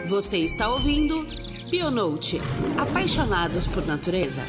Você está ouvindo Bionote, apaixonados por natureza.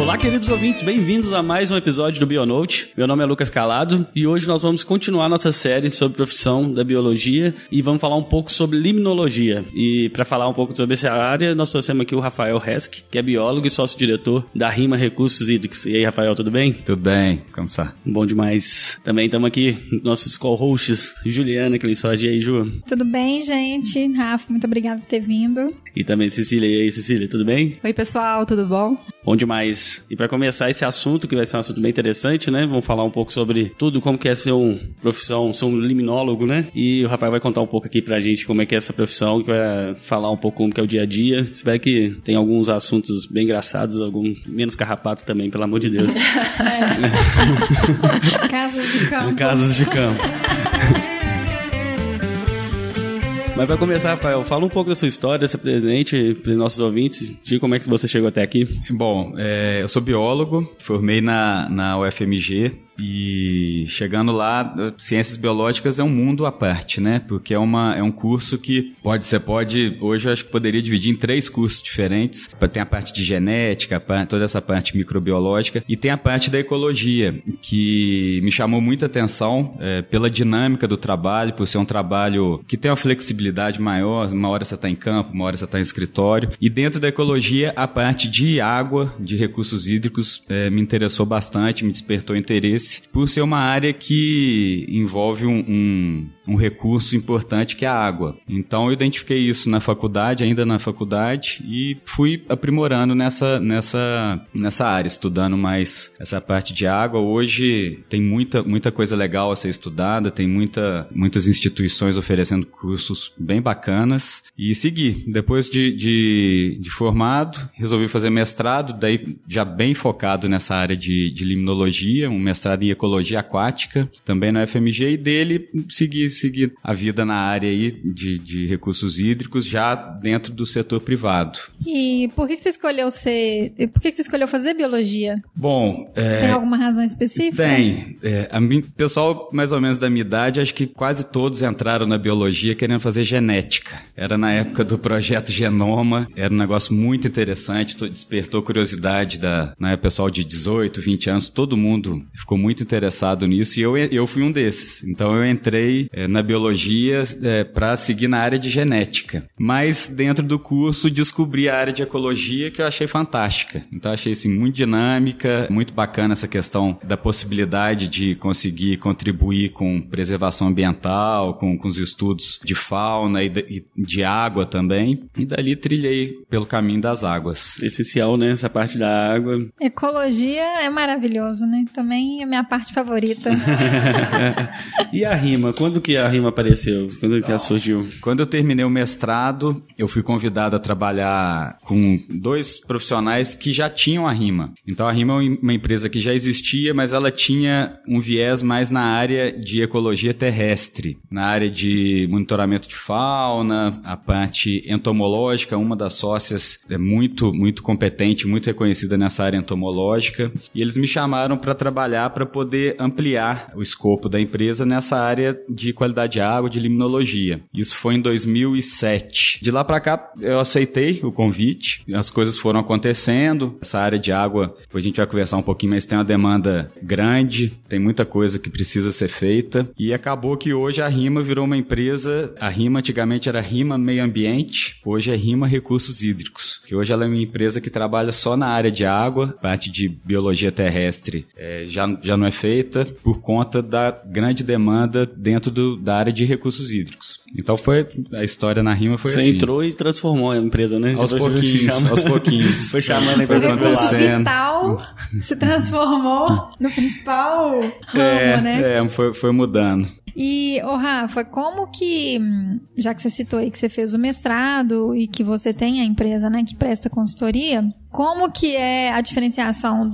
Olá, queridos ouvintes, bem-vindos a mais um episódio do Bionote. Meu nome é Lucas Calado e hoje nós vamos continuar nossa série sobre profissão da biologia e vamos falar um pouco sobre limnologia. E para falar um pouco sobre essa área, nós trouxemos aqui o Rafael Resk, que é biólogo e sócio-diretor da RIMA Recursos Hídricos. E aí, Rafael, tudo bem? Tudo bem, como está? Bom demais. Também estamos aqui, nossos co-hosts, Juliana, que e aí, Ju? Tudo bem, gente? Rafa, muito obrigada por ter vindo. E também Cecília. E aí, Cecília, tudo bem? Oi, pessoal, tudo bom? Bom demais. E para começar esse assunto, que vai ser um assunto bem interessante, né? Vamos falar um pouco sobre tudo, como que é ser ser um limnólogo, né? E o Rafael vai contar um pouco aqui pra gente como é que é essa profissão, que vai falar um pouco como que é o dia a dia. Espero que tenha alguns assuntos bem engraçados, alguns menos carrapatos também, pelo amor de Deus. Casas de campo. Casas de campo. Mas para começar, Rafael, fala um pouco da sua história, se presente para os nossos ouvintes, de como é que você chegou até aqui. Bom, eu sou biólogo, formei na UFMG. E chegando lá, ciências biológicas é um mundo à parte, né? Porque é um curso que hoje eu acho que poderia dividir em 3 cursos diferentes. Tem a parte de genética, toda essa parte microbiológica, e tem a parte da ecologia, que me chamou muita atenção pela dinâmica do trabalho, por ser um trabalho que tem uma flexibilidade maior, uma hora você está em campo, uma hora você está em escritório. E dentro da ecologia, a parte de água, de recursos hídricos, me interessou bastante, me despertou interesse, por ser uma área que envolve um recurso importante que é a água. Então eu identifiquei isso ainda na faculdade, e fui aprimorando nessa área, estudando mais essa parte de água. Hoje tem muita coisa legal a ser estudada, tem muitas instituições oferecendo cursos bem bacanas, e segui. Depois de formado, resolvi fazer mestrado, daí já bem focado nessa área de limnologia, um mestrado em ecologia aquática, também na UFMG, e dele segui a vida na área aí de recursos hídricos, já dentro do setor privado. E por que você escolheu fazer biologia? Bom, tem alguma razão específica? Tem. Pessoal mais ou menos da minha idade, acho que quase todos entraram na biologia querendo fazer genética. Era na época do projeto Genoma, era um negócio muito interessante, despertou curiosidade pessoal de 18, 20 anos, todo mundo ficou muito interessado nisso, e eu fui um desses. Então eu entrei na biologia para seguir na área de genética. Mas dentro do curso descobri a área de ecologia, que eu achei fantástica. Então achei assim, muito dinâmica, muito bacana essa questão da possibilidade de conseguir contribuir com preservação ambiental, com os estudos de fauna e de água também. E dali trilhei pelo caminho das águas. Essencial, né? Essa parte da água. Ecologia é maravilhoso, né? Também é minha parte favorita. E a RIMA? Quando que a RIMA apareceu? Quando que ela surgiu? Quando eu terminei o mestrado, eu fui convidado a trabalhar com 2 profissionais que já tinham a RIMA. Então a RIMA é uma empresa que já existia, mas ela tinha um viés mais na área de ecologia terrestre, na área de monitoramento de fauna, a parte entomológica. Uma das sócias é muito, muito competente, muito reconhecida nessa área entomológica, e eles me chamaram para trabalhar, para poder ampliar o escopo da empresa nessa área de qualidade de água, de limnologia. Isso foi em 2007. De lá para cá, eu aceitei o convite, as coisas foram acontecendo. Essa área de água, depois a gente vai conversar um pouquinho, mas tem uma demanda grande, tem muita coisa que precisa ser feita, e acabou que hoje a RIMA virou uma empresa. A RIMA antigamente era RIMA Meio Ambiente, hoje é RIMA Recursos Hídricos, que hoje ela é uma empresa que trabalha só na área de água. Parte de biologia terrestre já não é feita por conta da grande demanda dentro da área de recursos hídricos. Então a história na RIMA foi assim. Você entrou e transformou a empresa, né? Aos pouquinhos. Foi chamando a empresa. O recurso vital se transformou no principal ramo, né? Foi mudando. E, Rafa, como que, já que você citou aí que você fez o mestrado e que você tem a empresa, né, que presta consultoria, como que é a diferenciação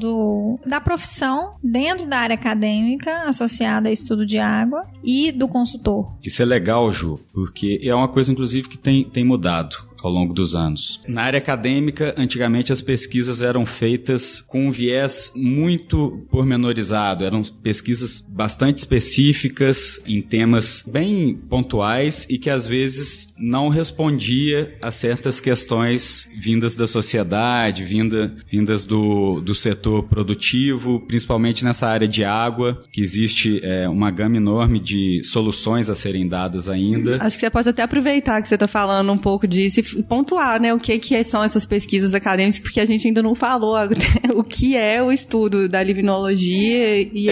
da profissão dentro da área acadêmica associada a estudo de água e do consultor? Isso é legal, Ju, porque é uma coisa, inclusive, que tem mudado ao longo dos anos. Na área acadêmica, antigamente as pesquisas eram feitas com um viés muito pormenorizado, eram pesquisas bastante específicas em temas bem pontuais e que às vezes não respondia a certas questões vindas da sociedade, vindas do setor produtivo, principalmente nessa área de água, que existe uma gama enorme de soluções a serem dadas ainda. Acho que você pode até aproveitar que você está falando um pouco disso e pontuar, né, o que são essas pesquisas acadêmicas, porque a gente ainda não falou o que é o estudo da limnologia e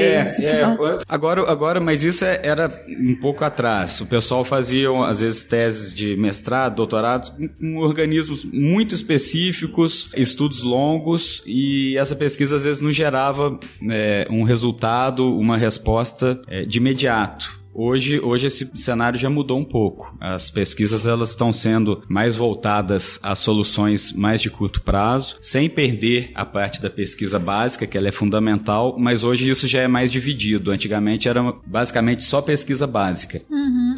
Agora, mas isso era um pouco atrás. O pessoal fazia, às vezes, teses de mestrado, doutorado, com organismos muito específicos, estudos longos, e essa pesquisa, às vezes, não gerava um resultado, uma resposta de imediato. Hoje esse cenário já mudou um pouco. As pesquisas elas estão sendo mais voltadas a soluções mais de curto prazo, sem perder a parte da pesquisa básica, que ela é fundamental, mas hoje isso já é mais dividido. Antigamente era basicamente só pesquisa básica.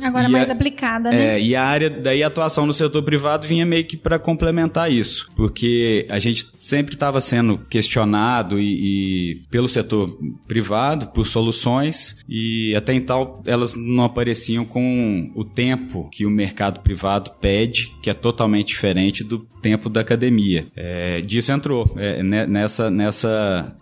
Agora mais aplicada, né? E a área, daí a atuação no setor privado vinha meio que para complementar isso, porque a gente sempre estava sendo questionado e pelo setor privado, por soluções, e até então elas não apareciam com o tempo que o mercado privado pede, que é totalmente diferente do tempo da academia. Disso entrou,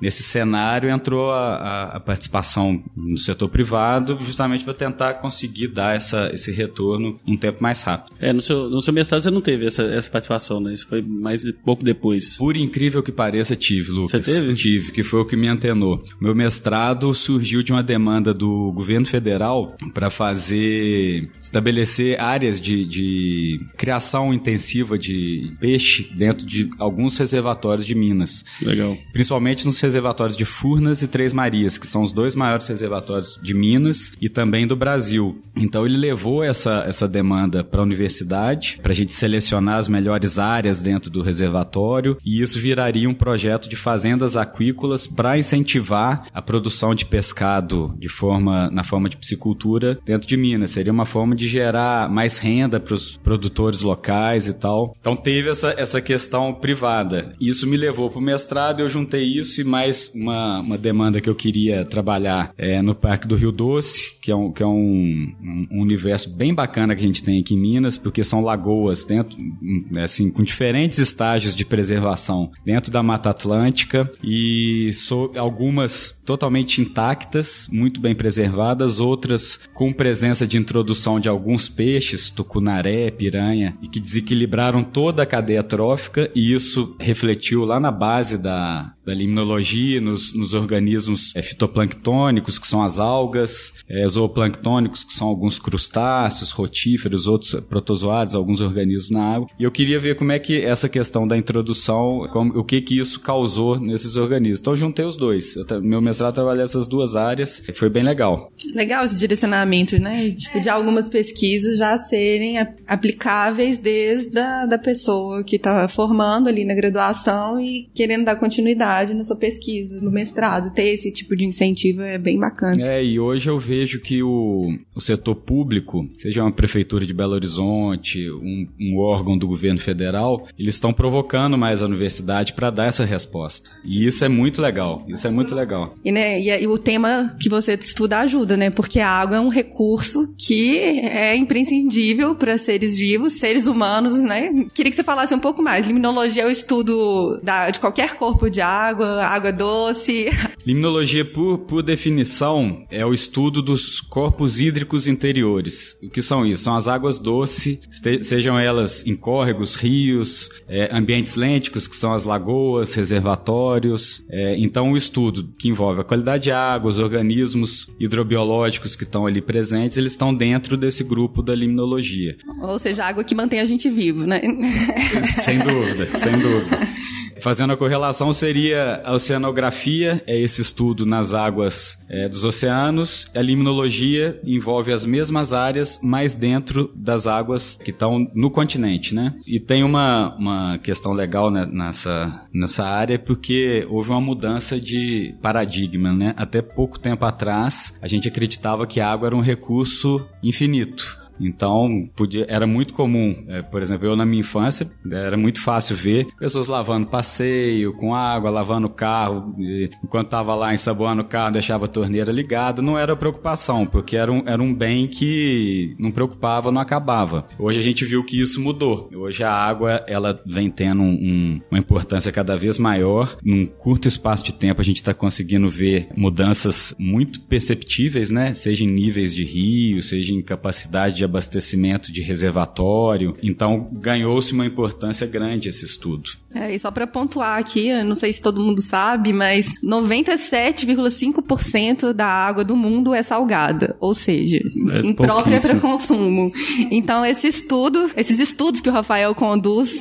nesse cenário entrou a participação no setor privado, justamente para tentar conseguir dar esse retorno um tempo mais rápido. No seu mestrado você não teve essa participação, né? Isso foi mais pouco depois. Por incrível que pareça, tive, Lucas. Você teve? Tive, que foi o que me antenou. Meu mestrado surgiu de uma demanda do governo federal para estabelecer áreas de criação intensiva de peixe dentro de alguns reservatórios de Minas. Legal. Principalmente nos reservatórios de Furnas e Três Marias, que são os dois maiores reservatórios de Minas e também do Brasil. Então ele levou essa demanda para a universidade, para a gente selecionar as melhores áreas dentro do reservatório, e isso viraria um projeto de fazendas aquícolas para incentivar a produção de pescado na forma de piscicultura dentro de Minas. Seria uma forma de gerar mais renda para os produtores locais e tal. Então teve essa questão privada. Isso me levou para o mestrado, eu juntei isso e mais uma demanda que eu queria trabalhar no Parque do Rio Doce, que é um universo bem bacana que a gente tem aqui em Minas, porque são lagoas dentro, assim, com diferentes estágios de preservação dentro da Mata Atlântica, e algumas totalmente intactas, muito bem preservadas, outras com presença de introdução de alguns peixes, tucunaré, piranha, e que desequilibraram toda a cadeia trófica, e isso refletiu lá na base da limnologia, nos organismos fitoplanctônicos, que são as algas, zooplanctônicos, que são alguns crustáceos, rotíferos, outros protozoários, alguns organismos na água. E eu queria ver como é que essa questão da introdução, o que isso causou nesses organismos. Então eu juntei os dois. Meu mestrado trabalhou essas duas áreas, foi bem legal. Legal esse direcionamento, né? De algumas pesquisas já serem aplicáveis desde da pessoa que está formando ali na graduação e querendo dar continuidade na sua pesquisa, no mestrado. Ter esse tipo de incentivo é bem bacana. E hoje eu vejo que o setor público, seja uma prefeitura de Belo Horizonte, um órgão do governo federal, eles estão provocando mais a universidade para dar essa resposta. E isso é muito legal. E o tema que você estuda ajuda, né? Porque a água é um recurso que é imprescindível para seres vivos, seres humanos, né? Queria que você falasse um pouco mais. Limnologia é o estudo de qualquer corpo de água doce. Limnologia, por definição, é o estudo dos corpos hídricos interiores. O que são isso? São as águas doces, sejam elas em córregos, rios, ambientes lênticos, que são as lagoas, reservatórios. Então, o estudo que envolve a qualidade de água, os organismos hidrobiológicos que estão ali presentes, eles estão dentro desse grupo da limnologia. Ou seja, a água que mantém a gente vivo, né? Sem dúvida. Fazendo a correlação, seria a oceanografia, é esse estudo nas águas dos oceanos. A limnologia envolve as mesmas áreas, mas dentro das águas que estão no continente, né? E tem uma questão legal, né, nessa área, porque houve uma mudança de paradigma, né? Até pouco tempo atrás, a gente acreditava que a água era um recurso infinito. Então, era muito comum, por exemplo, eu na minha infância, era muito fácil ver pessoas lavando passeio, com água, lavando o carro, enquanto estava lá ensaboando o carro, deixava a torneira ligada, não era preocupação, porque era um bem que não preocupava, não acabava. Hoje a gente viu que isso mudou. Hoje a água, ela vem tendo uma importância cada vez maior. Num curto espaço de tempo a gente está conseguindo ver mudanças muito perceptíveis, né? Seja em níveis de rio, seja em capacidade de abastecimento de reservatório. Então ganhou-se uma importância grande esse estudo. E só para pontuar aqui, eu não sei se todo mundo sabe, mas 97,5% da água do mundo é salgada, ou seja, imprópria para consumo. Então esses estudos que o Rafael conduz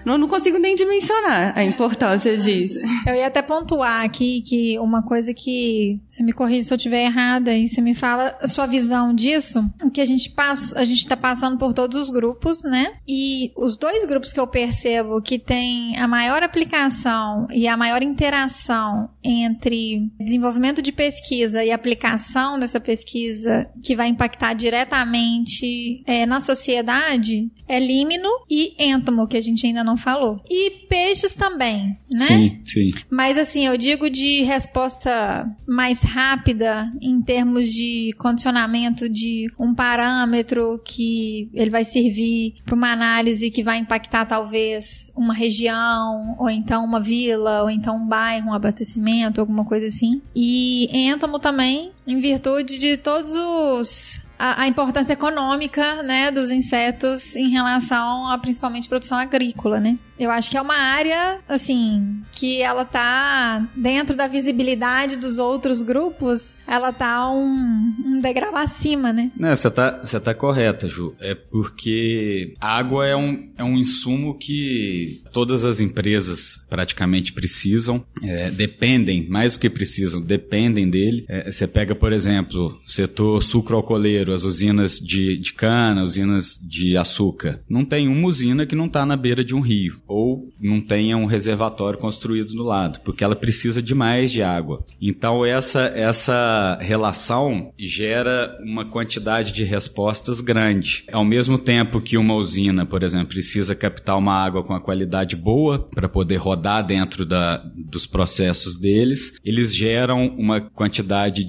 não consigo nem dimensionar a importância disso. Eu ia até pontuar aqui que uma coisa que, você me corrige se eu estiver errada, e você me fala a sua visão disso, que a gente está passando por todos os grupos, né? E os 2 grupos que eu percebo que tem a maior aplicação e a maior interação entre desenvolvimento de pesquisa e aplicação dessa pesquisa que vai impactar diretamente na sociedade é límino e êntomo, que a gente ainda não falou. E peixes também, né? Sim, sim. Mas assim, eu digo de resposta mais rápida em termos de condicionamento de um parâmetro que ele vai servir para uma análise que vai impactar talvez uma região, ou então uma vila, ou então um bairro, um abastecimento, alguma coisa assim. E êntomo também, em virtude de todos a importância econômica, né, dos insetos em relação a principalmente produção agrícola, né? Eu acho que é uma área, assim, que ela tá dentro da visibilidade dos outros grupos, ela tá um degrau acima, né? Não, você tá correta, Ju. É porque água é um insumo que todas as empresas praticamente precisam, dependem, mais do que precisam, dependem dele. Você pega, por exemplo, o setor sucroalcooleiro, as usinas de cana, usinas de açúcar. Não tem uma usina que não está na beira de um rio, ou não tenha um reservatório construído do lado, porque ela precisa demais de água. Então essa relação gera uma quantidade de respostas grande. Ao mesmo tempo que uma usina, por exemplo, precisa captar uma água com a qualidade boa para poder rodar dentro dos processos deles, eles geram uma quantidade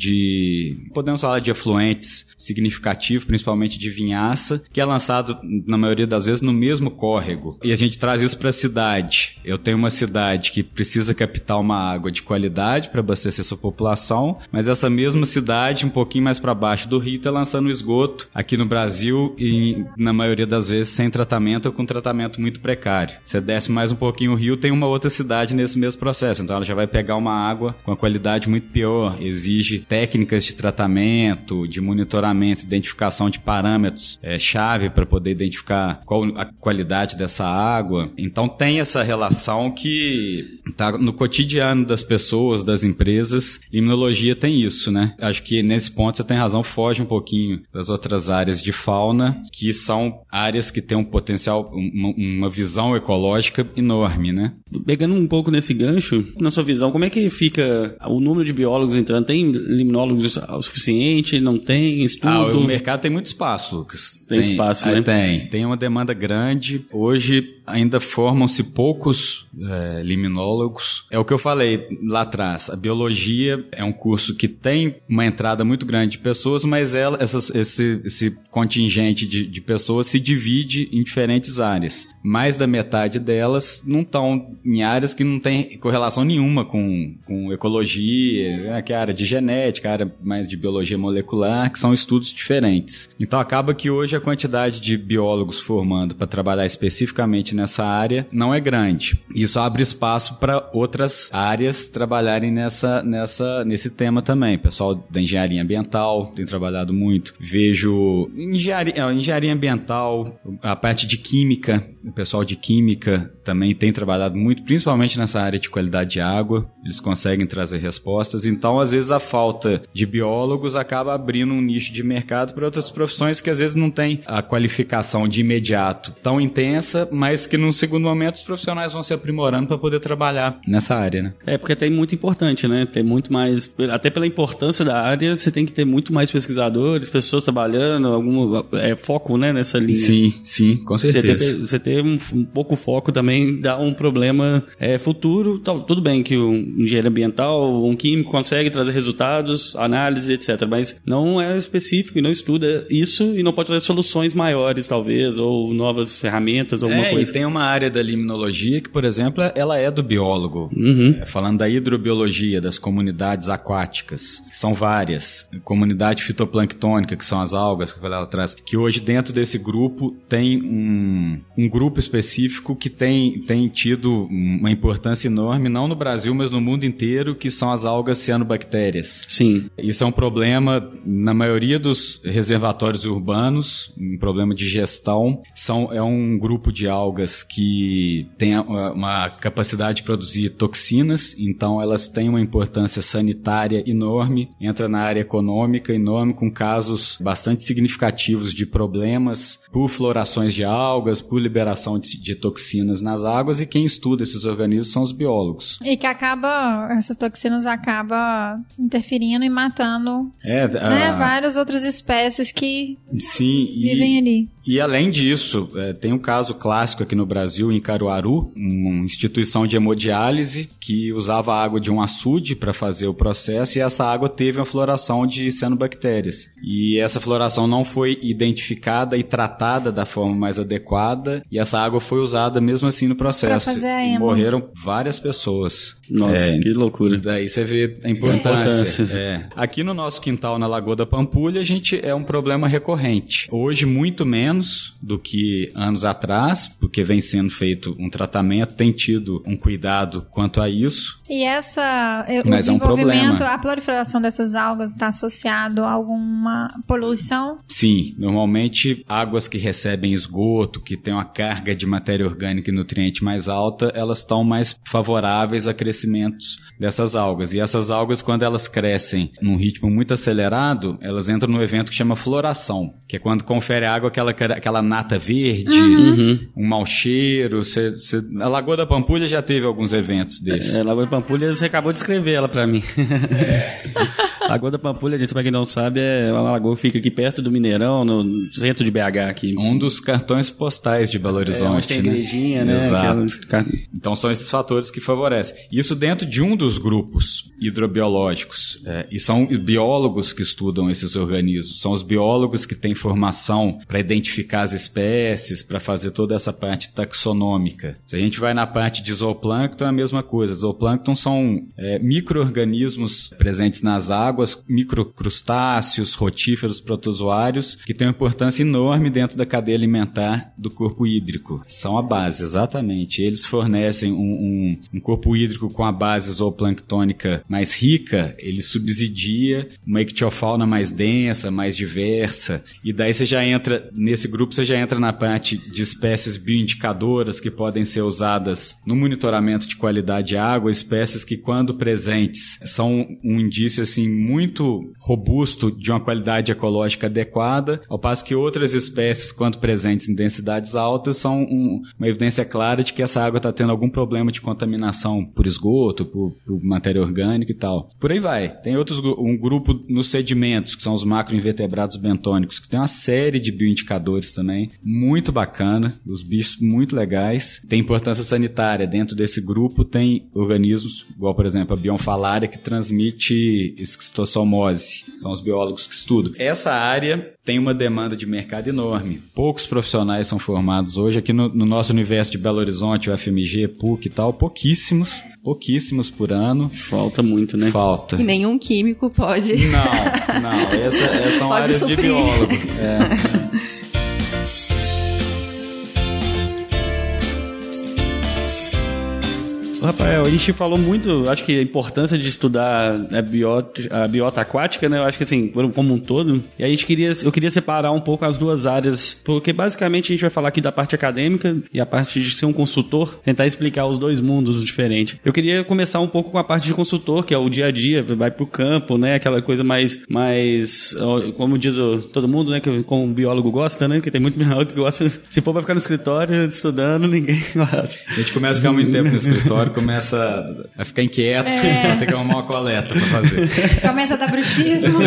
podemos falar de efluentes significativo, principalmente de vinhaça, que é lançado, na maioria das vezes, no mesmo córrego. E a gente traz isso para a cidade. Eu tenho uma cidade que precisa captar uma água de qualidade para abastecer sua população, mas essa mesma cidade, um pouquinho mais para baixo do rio, está lançando esgoto aqui no Brasil e, na maioria das vezes, sem tratamento ou com tratamento muito precário. Você desce mais um pouquinho o rio, tem uma outra cidade nesse mesmo processo. Então, ela já vai pegar uma água com a qualidade muito pior. Exige técnicas de tratamento, de monitoramento, identificação de parâmetros chave para poder identificar qual a qualidade dessa água. Então tem essa relação que está no cotidiano das pessoas, das empresas. Limnologia tem isso, né? Acho que nesse ponto você tem razão, foge um pouquinho das outras áreas de fauna, que são áreas que têm um potencial, uma visão ecológica enorme, né? Pegando um pouco nesse gancho, na sua visão, como é que fica o número de biólogos entrando? Tem limnólogos o suficiente? Não tem? Estudo? O mercado tem muito espaço, Lucas. Tem espaço, né? Tem uma demanda grande. Hoje ainda formam-se poucos limnólogos. É o que eu falei lá atrás. A biologia é um curso que tem uma entrada muito grande de pessoas, mas esse contingente de pessoas se divide em diferentes áreas. Mais da metade delas não estão em áreas que não tem correlação nenhuma com ecologia, que é a área de genética, a área mais de biologia molecular, que são estudos diferentes. Então acaba que hoje a quantidade de biólogos formando para trabalhar especificamente nessa área não é grande. Isso abre espaço para outras áreas trabalharem nesse tema também. O pessoal da engenharia ambiental tem trabalhado muito. Vejo engenharia ambiental, a parte de química, o pessoal de química também tem trabalhado muito, principalmente nessa área de qualidade de água. Eles conseguem trazer respostas. Então, às vezes, a falta de biólogos acaba abrindo um nicho de mercado mercado para outras profissões que às vezes não tem a qualificação de imediato tão intensa, mas que num segundo momento os profissionais vão se aprimorando para poder trabalhar nessa área, né? Porque tem muito importante, né? Tem muito mais, até pela importância da área, você tem que ter muito mais pesquisadores, pessoas trabalhando, algum foco, né, nessa linha. Sim, com certeza. Você ter um pouco foco também dá um problema futuro. Tudo bem que um engenheiro ambiental, um químico consegue trazer resultados, análise, etc. Mas não é específico e não estuda isso e não pode trazer soluções maiores, talvez, ou novas ferramentas, alguma coisa. E tem uma área da limnologia que, por exemplo, ela é do biólogo. Falando da hidrobiologia, das comunidades aquáticas, são várias. Comunidade fitoplanctônica, que são as algas, que eu falei lá atrás, que hoje dentro desse grupo tem um grupo específico que tem tido uma importância enorme, não no Brasil, mas no mundo inteiro, que são as algas cianobactérias. Sim. Isso é um problema na maioria dos reservatórios urbanos, um problema de gestão. É um grupo de algas que tem uma capacidade de produzir toxinas, então elas têm uma importância sanitária enorme, entra na área econômica enorme, com casos bastante significativos de problemas por florações de algas, por liberação de toxinas nas águas, e quem estuda esses organismos são os biólogos. E que essas toxinas acabam interferindo e matando várias outras espécies que vivem ali. E além disso, tem um caso clássico aqui no Brasil, em Caruaru, uma instituição de hemodiálise que usava a água de um açude para fazer o processo, e essa água teve uma floração de cianobactérias. E essa floração não foi identificada e tratada da forma mais adequada, e essa água foi usada mesmo assim no processo. E morreram várias pessoas. Nossa, que loucura. Daí você vê a importância. Aqui no nosso quintal, na Lagoa da Pampulha, é um problema recorrente. Hoje, muito menos do que anos atrás, porque vem sendo feito um tratamento, tem tido um cuidado quanto a isso. E o desenvolvimento, a proliferação dessas algas está associado a alguma poluição? Sim, normalmente águas que recebem esgoto, que tem uma carga de matéria orgânica e nutriente mais alta, elas estão mais favoráveis a crescimentos dessas algas. E essas algas, quando elas crescem num ritmo muito acelerado, elas entram num evento que chama floração, que é quando confere à água aquela nata verde, um mau cheiro. A Lagoa da Pampulha já teve alguns eventos desses. A Lagoa da Pampulha, você acabou de escrever ela pra mim. Lagoa da Pampulha, gente, pra quem não sabe, é uma lagoa que fica aqui perto do Mineirão, no centro de BH aqui. Um dos cartões postais de Belo Horizonte. Onde tem a igrejinha, né? Exato. Então são esses fatores que favorecem. Isso dentro de um dos grupos hidrobiológicos. E são biólogos que estudam esses organismos. São os biólogos que têm formação para identificar as espécies, para fazer toda essa parte taxonômica. Se a gente vai na parte de zooplâncton, é a mesma coisa. Zooplâncton são micro-organismos presentes nas águas, microcrustáceos, rotíferos, protozoários, que têm uma importância enorme dentro da cadeia alimentar do corpo hídrico. São a base, exatamente. Eles fornecem um corpo hídrico com a base zooplânctônica mais rica, ele subsidia uma ictiofauna mais densa, mais diversa, e daí você já entra, nesse grupo você já entra na parte de espécies bioindicadoras que podem ser usadas no monitoramento de qualidade de água, espécies que, quando presentes, são um indício assim muito robusto de uma qualidade ecológica adequada, ao passo que outras espécies, quando presentes em densidades altas, são uma evidência clara de que essa água está tendo algum problema de contaminação por esgoto, por matéria orgânica e tal. Por aí vai. Tem um grupo nos sedimentos, que são os macroinvertebrados bentônicos, que tem uma série de bioindicadores também, muito bacana, os bichos muito legais. Tem importância sanitária. Dentro desse grupo tem organismos, igual, por exemplo, a bionfalária, que transmite esquistossomose. São os biólogos que estudam. Essa área tem uma demanda de mercado enorme. Poucos profissionais são formados hoje. Aqui no nosso universo de Belo Horizonte, o FMG, PUC e tal, pouquíssimos por ano. Falta muito, né? Falta. E nenhum químico pode... Não. Essas são áreas de biólogo. Rafael, a gente falou muito, acho que a importância de estudar a biota aquática, né? Eu acho que assim, como um todo. E a eu queria separar um pouco as duas áreas, porque basicamente a gente vai falar aqui da parte acadêmica e a parte de ser um consultor, tentar explicar os dois mundos diferentes. Eu queria começar um pouco com a parte de consultor, que é o dia a dia, vai pro campo, né? Aquela coisa mais como diz todo mundo, né? Que como o biólogo gosta, né? Porque tem muito biólogo que gosta. Se for pra ficar no escritório estudando, ninguém gosta. A gente começa a ficar muito tempo no escritório, começa a ficar inquieto, vai ter que arrumar uma coleta pra fazer. Começa a dar bruxismo.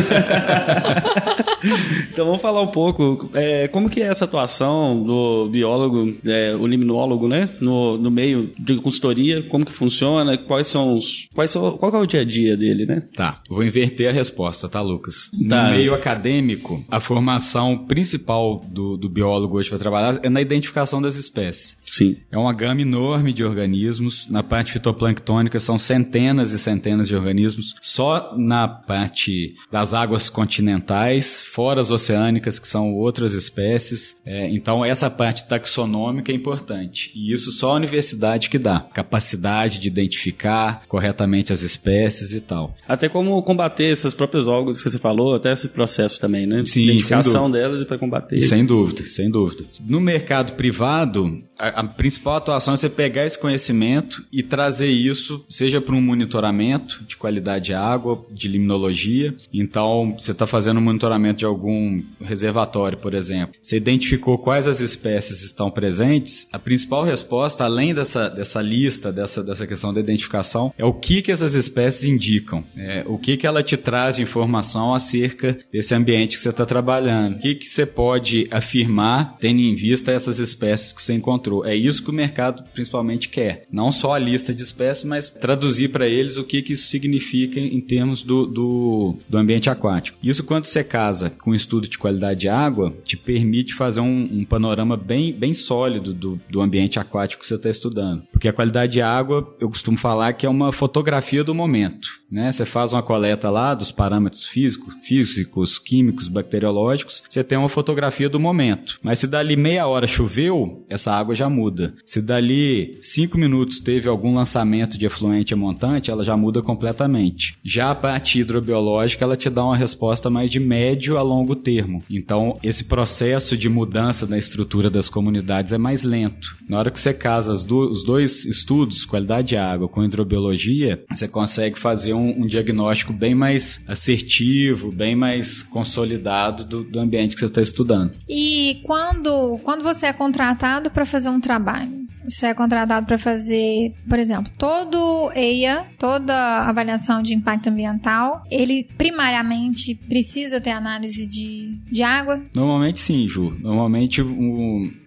Então vamos falar um pouco como que é essa atuação do biólogo, o limnólogo, né? No meio de consultoria, como que funciona, qual que é o dia a dia dele, né? Tá, vou inverter a resposta, tá, Lucas? Tá. No meio acadêmico, a formação principal do biólogo hoje para trabalhar é na identificação das espécies. Sim. É uma gama enorme de organismos. Na parte fitoplanctônica são centenas e centenas de organismos. Só na parte das águas continentais, fora as oceânicas, que são outras espécies. Então, essa parte taxonômica é importante. E isso só a universidade que dá. Capacidade de identificar corretamente as espécies e tal. Até como combater essas próprias algas que você falou, até esse processo também, né? Sim, identificação delas e para combater. Sem dúvida, sem dúvida. No mercado privado, a principal atuação é você pegar esse conhecimento e trazer isso, seja para um monitoramento de qualidade de água, de limnologia. Então, você está fazendo um monitoramento de algum reservatório, por exemplo. Você identificou quais as espécies estão presentes. A principal resposta, além dessa lista, dessa questão da identificação, é o que essas espécies indicam. O que ela te traz de informação acerca desse ambiente que você está trabalhando. O que você pode afirmar, tendo em vista essas espécies que você encontrou. É isso que o mercado principalmente quer. Não só a lista de espécies, mas traduzir para eles o que isso significa em termos do ambiente aquático. Isso, quando você casa com o estudo de qualidade de água, te permite fazer um panorama bem sólido do ambiente aquático que você está estudando. Porque a qualidade de água, eu costumo falar que é uma fotografia do momento, né? Você faz uma coleta lá dos parâmetros físicos, químicos, bacteriológicos, você tem uma fotografia do momento. Mas se dali meia hora choveu, essa água já muda. Se dali 5 minutos teve algum lançamento de efluente a montante, ela já muda completamente. Já a parte hidrobiológica, ela te dá uma resposta mais de médio a longo termo. Então, esse processo de mudança na estrutura das comunidades é mais lento. Na hora que você casa os dois estudos, qualidade de água com hidrobiologia, você consegue fazer um diagnóstico bem mais assertivo, bem mais consolidado do ambiente que você está estudando. E quando você é contratado para fazer um trabalho, você é contratado para fazer, por exemplo, todo EIA, toda avaliação de impacto ambiental, ele primariamente precisa ter análise de água? Normalmente sim, Ju. Normalmente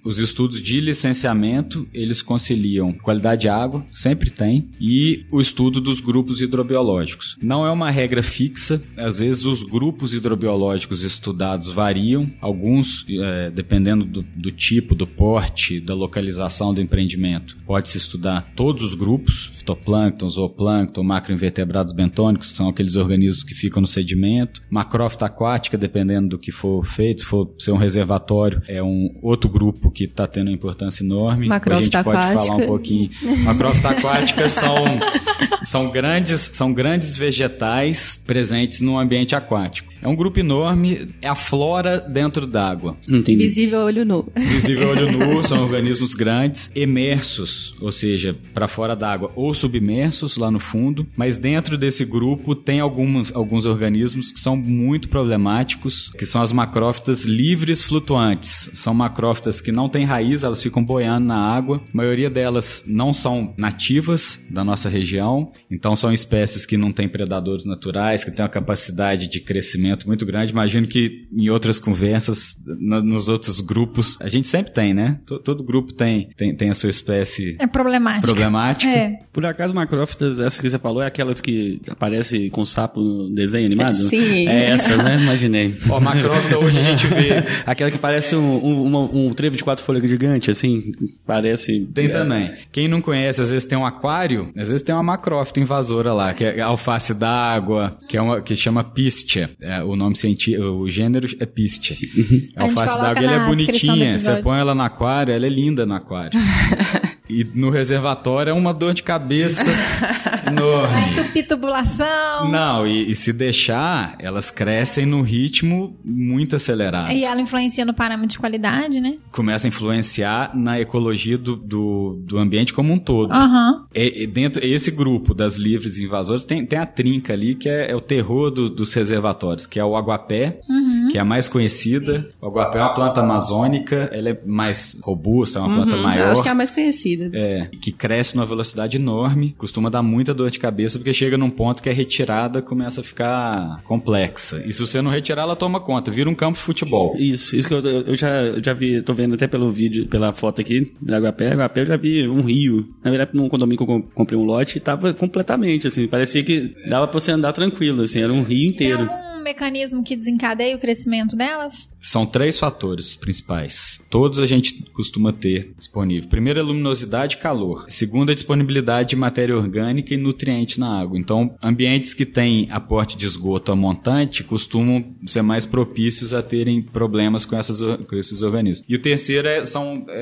os estudos de licenciamento, eles conciliam qualidade de água, sempre tem, e o estudo dos grupos hidrobiológicos. Não é uma regra fixa, às vezes os grupos hidrobiológicos estudados variam, alguns, dependendo do tipo, do porte, da localização do empreendimento, pode-se estudar todos os grupos, fitoplâncton, zooplâncton, macroinvertebrados bentônicos, que são aqueles organismos que ficam no sedimento, macrófita aquática, dependendo do que for feito, se for ser um reservatório, é um outro grupo que está tendo uma importância enorme. A gente pode falar um pouquinho. Macrófita aquática são grandes vegetais presentes no ambiente aquático. É um grupo enorme, é a flora dentro d'água. Entendi. Visível a olho nu. Visível a olho nu, são organismos grandes, emersos, ou seja, para fora d'água, ou submersos lá no fundo, mas dentro desse grupo tem alguns organismos que são muito problemáticos, que são as macrófitas livres flutuantes. São macrófitas que não têm raiz, elas ficam boiando na água. A maioria delas não são nativas da nossa região, então são espécies que não têm predadores naturais, que têm uma capacidade de crescimento muito grande. Imagino que em outras conversas, nos outros grupos, a gente sempre tem, né? Todo grupo tem a sua espécie problemática. É. Por acaso, macrófitas, essa que você falou, é aquelas que aparecem com sapo no desenho animado? Sim. É essas, né? Imaginei. Ó, macrófita hoje a gente vê... Aquela que parece um trevo de 4 folhas gigante, assim, parece... Tem também. Quem não conhece, às vezes tem um aquário, às vezes tem uma macrófita invasora lá, que é alface d'água, que chama Pistia. O nome científico, o gênero é Pistia. A alface d'água, ela é bonitinha. Você põe ela no aquário, ela é linda no aquário. E no reservatório é uma dor de cabeça enorme. Vai entupir tubulação. Não, e se deixar, elas crescem num ritmo muito acelerado. E ela influencia no parâmetro de qualidade, né? Começa a influenciar na ecologia do ambiente como um todo. Aham. Dentro esse grupo das livres invasoras tem a trinca ali, que é o terror dos reservatórios, que é o aguapé, que é a mais conhecida. Sim. O aguapé é uma planta amazônica, ela é mais robusta, é uma planta maior. Eu acho que é a mais conhecida. Que cresce numa velocidade enorme, costuma dar muita dor de cabeça, porque chega num ponto que a retirada começa a ficar complexa. E se você não retirar, ela toma conta, vira um campo de futebol. Isso que eu já vi, tô vendo até pelo vídeo, pela foto aqui do aguapé. Aguapé eu já vi um rio. Na verdade, num condomínio que eu comprei um lote, tava completamente, assim, parecia que dava pra você andar tranquilo, assim, era um rio inteiro. Tem algum mecanismo que desencadeia o crescimento delas? São 3 fatores principais. Todos a gente costuma ter disponível. Primeiro é luminosidade e calor. Segundo é disponibilidade de matéria orgânica e nutriente na água. Então, ambientes que têm aporte de esgoto a montante costumam ser mais propícios a terem problemas com esses organismos. E o terceiro é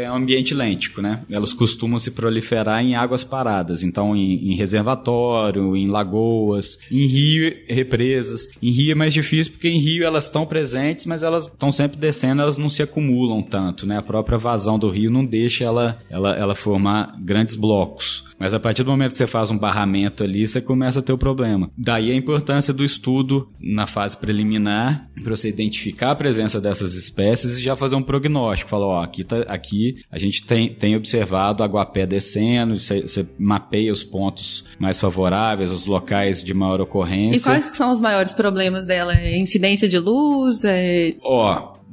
um ambiente lêntico, né? Elas costumam se proliferar em águas paradas. Então, em reservatório, em lagoas, em rio, represas. Em rio é mais difícil porque em rio elas estão presentes, mas elas estão sempre descendo, elas não se acumulam tanto, né? A própria vazão do rio não deixa ela formar grandes blocos. Mas a partir do momento que você faz um barramento ali, você começa a ter o problema. Daí a importância do estudo na fase preliminar, para você identificar a presença dessas espécies e já fazer um prognóstico. Falar, ó, aqui a gente tem observado aguapé descendo, você mapeia os pontos mais favoráveis, os locais de maior ocorrência. E quais são os maiores problemas dela? Incidência de luz?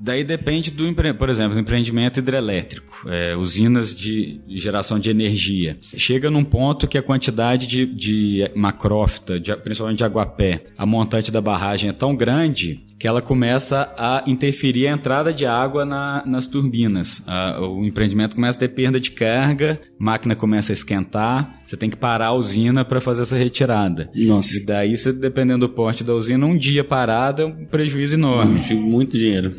Daí depende por exemplo, do empreendimento hidrelétrico, usinas de geração de energia. Chega num ponto que a quantidade de macrófita, principalmente de aguapé, a montante da barragem é tão grande que ela começa a interferir a entrada de água nas turbinas. O empreendimento começa a ter perda de carga, a máquina começa a esquentar, você tem que parar a usina para fazer essa retirada. Nossa. E daí, dependendo do porte da usina, um dia parado é um prejuízo enorme. Muito dinheiro.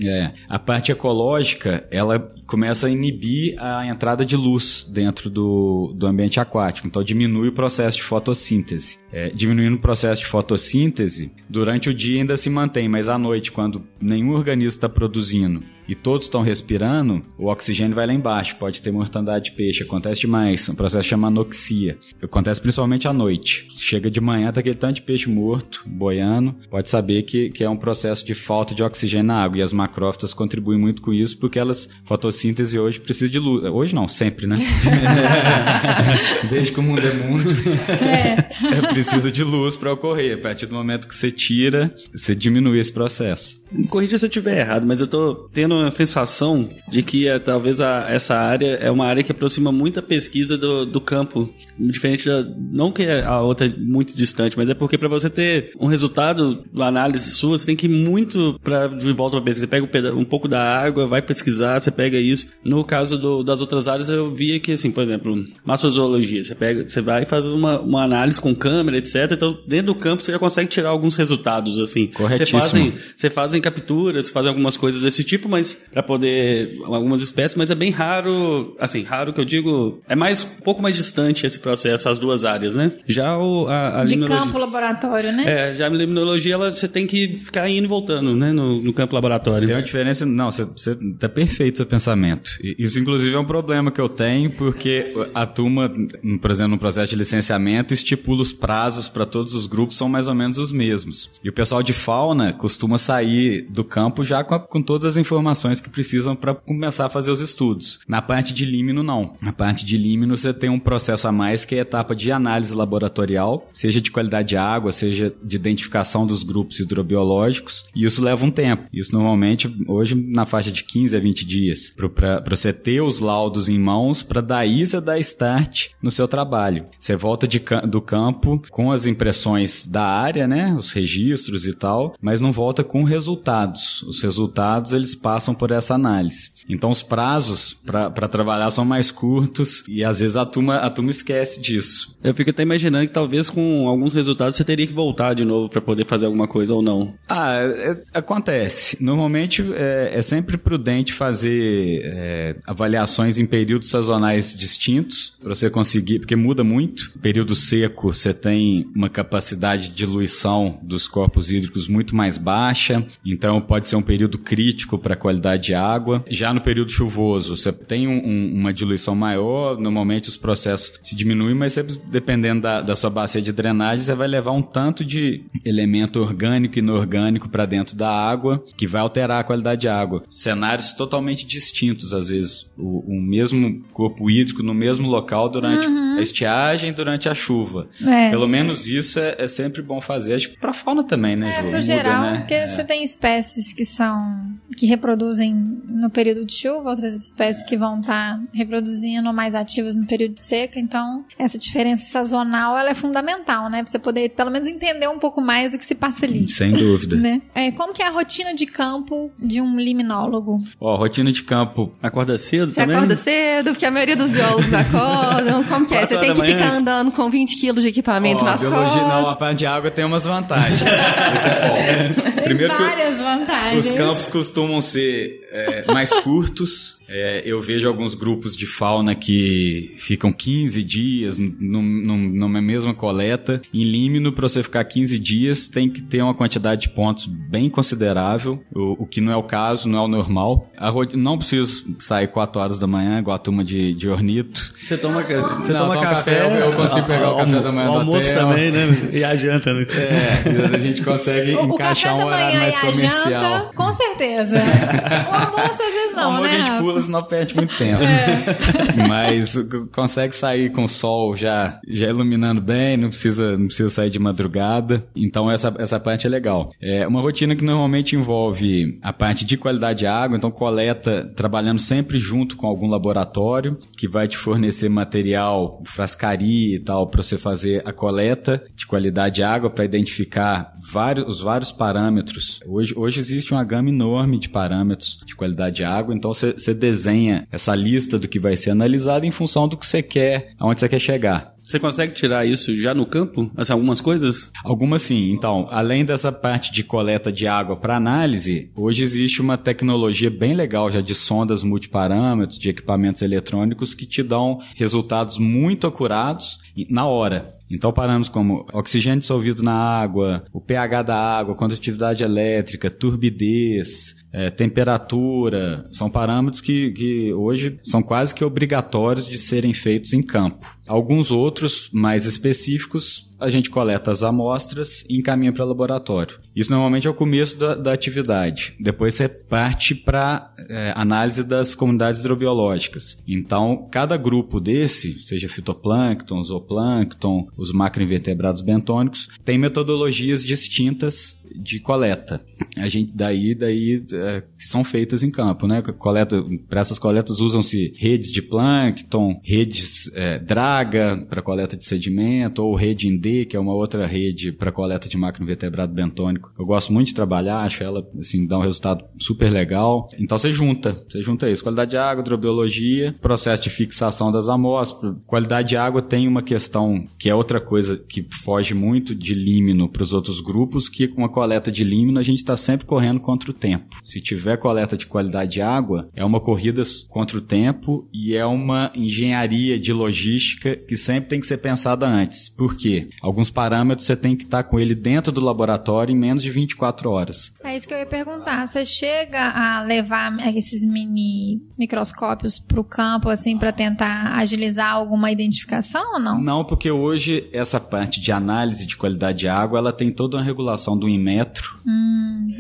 A parte ecológica, ela começa a inibir a entrada de luz dentro do ambiente aquático. Então, diminui o processo de fotossíntese. Diminuindo o processo de fotossíntese, durante o dia ainda se mantém, mas à noite, quando nenhum organismo está produzindo e todos estão respirando, o oxigênio vai lá embaixo, pode ter mortandade de peixe, acontece demais, um processo chama anoxia, acontece principalmente à noite. Chega de manhã, tá aquele tanto de peixe morto, boiando, pode saber que é um processo de falta de oxigênio na água, e as macrófitas contribuem muito com isso, porque fotossíntese hoje precisa de luz, hoje não, sempre, né? Desde que o mundo é mundo, precisa de luz para ocorrer. A partir do momento que você tira, você diminui esse processo. Me corrija se eu estiver errado, mas eu tô tendo uma sensação de que talvez essa área é uma área que aproxima muita pesquisa do campo, diferente não que a outra é muito distante, mas é porque para você ter um resultado da análise sua, você tem que ir muito de volta para pesquisa. Você pega um pouco da água, vai pesquisar, você pega isso. No caso das outras áreas, eu via que, assim, por exemplo, massozoologia, você vai e faz uma análise com câmera, etc. Então, dentro do campo, você já consegue tirar alguns resultados, assim. Corretíssimo. Você fazem capturas, fazem algumas coisas desse tipo, mas para poder algumas espécies, mas é bem raro, assim, raro que eu digo, é um pouco mais distante esse processo, as duas áreas, né? Já a de limnologia, campo laboratório, né? Já a limnologia, você tem que ficar indo e voltando, né, no campo laboratório. Tem uma diferença, não, você tá perfeito o seu pensamento. Isso, inclusive, é um problema que eu tenho, porque a turma, por exemplo, no processo de licenciamento, estipula os prazos para todos os grupos, são mais ou menos os mesmos. E o pessoal de fauna costuma sair do campo já com todas as informações que precisam para começar a fazer os estudos. Na parte de límino, não. Na parte de límino, você tem um processo a mais, que é a etapa de análise laboratorial, seja de qualidade de água, seja de identificação dos grupos hidrobiológicos, e isso leva um tempo. Isso normalmente, hoje, na faixa de 15 a 20 dias, para você ter os laudos em mãos, para daí você dar start no seu trabalho. Você volta do campo com as impressões da área, né, os registros e tal, mas não volta com resultados. Os resultados, eles passam por essa análise. Então, os prazos para trabalhar são mais curtos e, às vezes, a turma esquece disso. Eu fico até imaginando que talvez com alguns resultados você teria que voltar de novo para poder fazer alguma coisa ou não. Acontece. Normalmente é sempre prudente fazer avaliações em períodos sazonais distintos para você conseguir, porque muda muito. Período seco, você tem uma capacidade de diluição dos corpos hídricos muito mais baixa, então pode ser um período crítico para a qualidade de água. Já no período chuvoso, você tem uma diluição maior, normalmente os processos se diminuem, mas você, dependendo da sua bacia de drenagem, você vai levar um tanto de elemento orgânico e inorgânico para dentro da água, que vai alterar a qualidade de água. Cenários totalmente distintos, às vezes. O mesmo corpo hídrico no mesmo local durante a estiagem, durante a chuva. Pelo menos isso é sempre bom fazer. Acho que para a fauna também, né, Ju? Pro geral, né? Porque você tem espécies que reproduzem no período de chuva, outras espécies que vão estar reproduzindo mais ativas no período de seca. Então, essa diferença sazonal, ela é fundamental, né? Pra você poder, pelo menos, entender um pouco mais do que se passa ali. Sem dúvida. Né? Como que é a rotina de campo de um liminólogo? Rotina de campo. Acorda cedo você também? Você acorda cedo, porque a maioria dos biólogos acordam. Como que é? Você tem que ficar andando com 20 quilos de equipamento nas costas. Não, a parte de água tem umas vantagens. Isso é bom. Primeiro, tem várias vantagens. Os campos costumam ser mais curtos. Eu vejo alguns grupos de fauna que ficam 15 dias numa mesma coleta. Em límino, para você ficar 15 dias, tem que ter uma quantidade de pontos bem considerável, o que não é o caso, não é o normal. Não preciso sair 4 horas da manhã, igual a turma de ornito. Você toma café, eu consigo pegar o café da manhã do hotel. O almoço também, né? E a janta, né? A gente consegue encaixar um horário mais comercial. Janta, com certeza. O almoço às vezes não, o almoço né? A gente pula, senão perde muito tempo. Mas consegue sair com o sol já iluminando bem, não precisa sair de madrugada. Então essa parte é legal. É uma rotina que normalmente envolve a parte de qualidade de água, então coleta, trabalhando sempre junto com algum laboratório que vai te fornecer material, frascaria e tal, para você fazer a coleta de qualidade de água, para identificar os vários parâmetros. Hoje existe uma gama enorme de parâmetros de qualidade de água, então você desenha essa lista do que vai ser analisado em função do que você quer, aonde você quer chegar. Você consegue tirar isso já no campo? Algumas coisas? Algumas sim. Então, além dessa parte de coleta de água para análise, hoje existe uma tecnologia bem legal já de sondas multiparâmetros, de equipamentos eletrônicos que te dão resultados muito acurados na hora. Então, parâmetros como oxigênio dissolvido na água, o pH da água, condutividade elétrica, turbidez, temperatura, são parâmetros que hoje são quase que obrigatórios de serem feitos em campo. Alguns outros, mais específicos, a gente coleta as amostras e encaminha para o laboratório. Isso normalmente é o começo da atividade. Depois você parte para análise das comunidades hidrobiológicas. Então, cada grupo desse, seja fitoplâncton, zooplâncton, os macroinvertebrados bentônicos, tem metodologias distintas de coleta. A gente que são feitas em campo, né? Para essas coletas usam-se redes de plâncton, redes draga para coleta de sedimento, ou rede Indê, que é uma outra rede para coleta de macroinvertebrado bentônico. Eu gosto muito de trabalhar, acho ela assim, dá um resultado super legal. Então você junta isso, qualidade de água, hidrobiologia, processo de fixação das amostras. Qualidade de água tem uma questão que é outra coisa que foge muito de límino para os outros grupos, que com a coleta de límino a gente está sempre correndo contra o tempo. Se tiver coleta de qualidade de água, é uma corrida contra o tempo e é uma engenharia de logística que sempre tem que ser pensada antes. Por quê? Alguns parâmetros você tem que estar com ele dentro do laboratório em menos de 24 horas. É isso que eu ia perguntar. Você chega a levar esses mini microscópios para o campo assim, para tentar agilizar alguma identificação ou não? Não, porque hoje essa parte de análise de qualidade de água, ela tem toda uma regulação do Inmetro.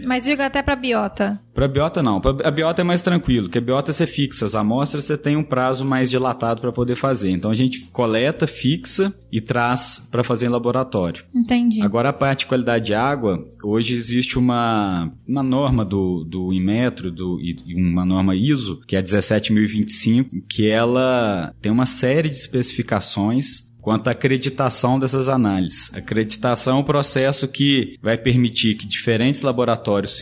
Mas diga até para biota. Para biota não. A biota é mais tranquilo, porque a biota você fixa as amostras, você tem um prazo mais dilatado para poder fazer. Então a gente coleta, fixa e traz para fazer em laboratório. Entendi. Agora a parte de qualidade de água, hoje existe uma norma do Inmetro e uma norma ISO, que é a 17025, que ela tem uma série de especificações quanto à acreditação dessas análises. A acreditação é um processo que vai permitir que diferentes laboratórios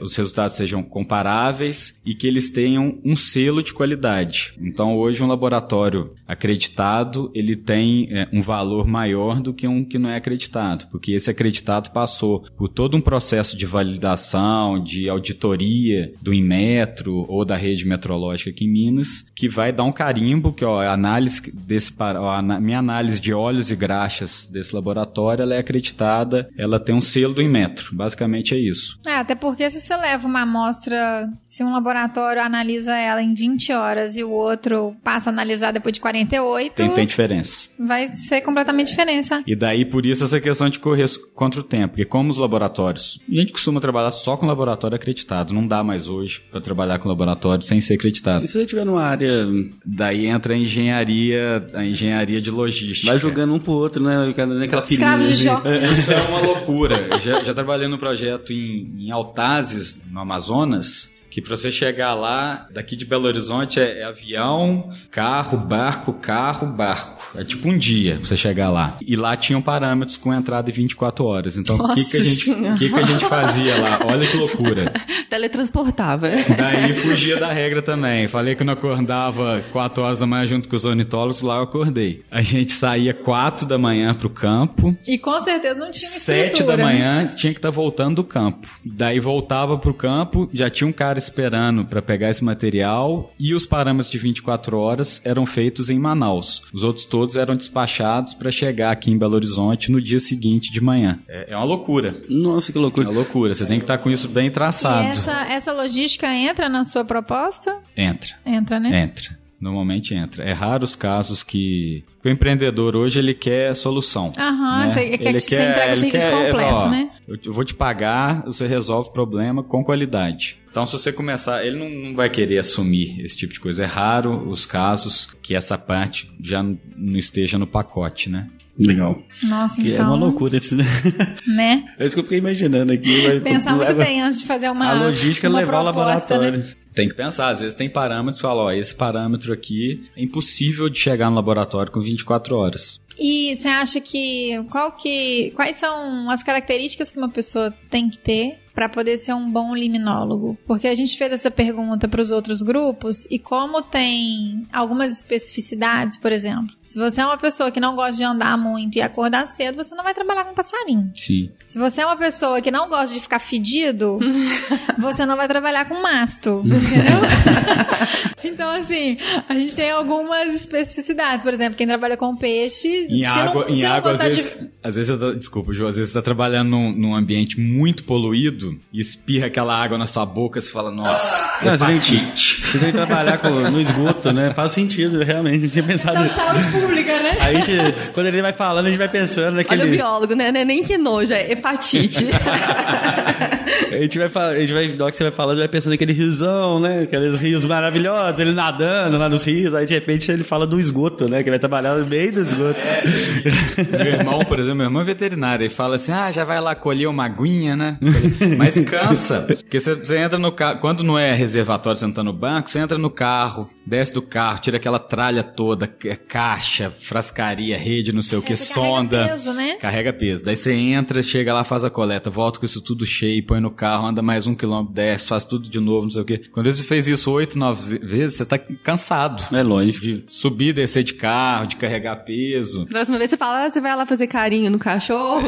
os resultados sejam comparáveis e que eles tenham um selo de qualidade. Então, hoje, um laboratório acreditado, ele tem um valor maior do que um que não é acreditado, porque esse acreditado passou por todo um processo de validação, de auditoria do Inmetro ou da rede metrológica aqui em Minas, que vai dar um carimbo, que a minha análise de óleos e graxas desse laboratório, ela é acreditada, ela tem um selo do Inmetro. Basicamente é isso. Até porque se você leva uma amostra, se um laboratório analisa ela em 20 horas e o outro passa a analisar depois de 48... Tem diferença. Vai ser completamente diferença. E daí, por isso, essa questão de correr contra o tempo. Porque como os laboratórios... A gente costuma trabalhar só com laboratório acreditado. Não dá mais hoje para trabalhar com laboratório sem ser acreditado. E se você estiver numa área... Daí entra a engenharia de logística. Vai jogando um pro outro, né? Aquela Escravos de Jó. Isso é uma loucura. Já trabalhei num projeto em Altazes, no Amazonas, que para você chegar lá, daqui de Belo Horizonte é avião, carro, barco. É tipo um dia pra você chegar lá. E lá tinham parâmetros com entrada em 24 horas. Então, o que a gente fazia lá? Olha que loucura. Teletransportava. Daí fugia da regra também. Falei que não acordava 4 horas da manhã junto com os ornitólogos, lá eu acordei. A gente saía 4 da manhã pro campo. E com certeza não tinha 7 da manhã tinha que estar voltando do campo. Daí voltava pro campo, já tinha um cara esperando para pegar esse material e os parâmetros de 24 horas eram feitos em Manaus. Os outros todos eram despachados para chegar aqui em Belo Horizonte no dia seguinte de manhã. É uma loucura. Nossa, que loucura. É uma loucura. Você tem que estar com isso bem traçado. E essa logística entra na sua proposta? Entra. Entra, né? Entra. Normalmente entra. É raro os casos que o empreendedor hoje ele quer solução. Aham, né? você entrega o serviço completo, né? Eu vou te pagar, você resolve o problema com qualidade. Então, se você começar, ele não vai querer assumir esse tipo de coisa. É raro os casos que essa parte já não esteja no pacote, né? Legal. Nossa, que então... É uma loucura esse, né? Né? É isso que eu fiquei imaginando aqui. Pensar muito bem antes de fazer a logística é levar ao laboratório. Né? Tem que pensar, às vezes tem parâmetros que falam, esse parâmetro aqui é impossível de chegar no laboratório com 24 horas. E você acha quais são as características que uma pessoa tem que ter para poder ser um bom liminólogo? Porque a gente fez essa pergunta para os outros grupos e como tem algumas especificidades, por exemplo, se você é uma pessoa que não gosta de andar muito e acordar cedo, você não vai trabalhar com passarinho. Sim. Se você é uma pessoa que não gosta de ficar fedido, você não vai trabalhar com masto, entendeu? Então, assim, a gente tem algumas especificidades. Por exemplo, quem trabalha com peixe... Em água, às vezes, desculpa, Ju, às vezes você tá trabalhando num ambiente muito poluído e espirra aquela água na sua boca e você fala, nossa, hepatite. Você tem que trabalhar no esgoto, né? Faz sentido, realmente. Não tinha pensado... Então, saúde pública, né? Aí, quando ele vai falando, a gente vai pensando naquele... Olha o biólogo, né? Não é nem que nojo, é hepatite. A gente vai, na hora que você vai falando, vai pensando naquele riozão, né? Aqueles rios maravilhosos, ele nadando lá nos rios, aí de repente ele fala do esgoto, né? Que vai trabalhar no meio do esgoto. Meu irmão, por exemplo, meu irmão é veterinário, ele fala assim, já vai lá colher uma aguinha, né? Mas cansa, porque você entra no carro, quando não é reservatório, você não tá no banco, você entra no carro, desce do carro, tira aquela tralha toda, caixa, frascaria, rede, não sei o que, sonda. Carrega peso, né? Carrega peso. Daí você entra, chega lá, faz a coleta, volta com isso tudo cheio, põe no carro, anda mais 1 quilômetro, desce, faz tudo de novo, não sei o que. Quando você fez isso 8, 9 vezes, você tá cansado. É lógico. De subir e descer de carro, de carregar peso. Próxima vez você fala, você vai lá fazer carinho no cachorro?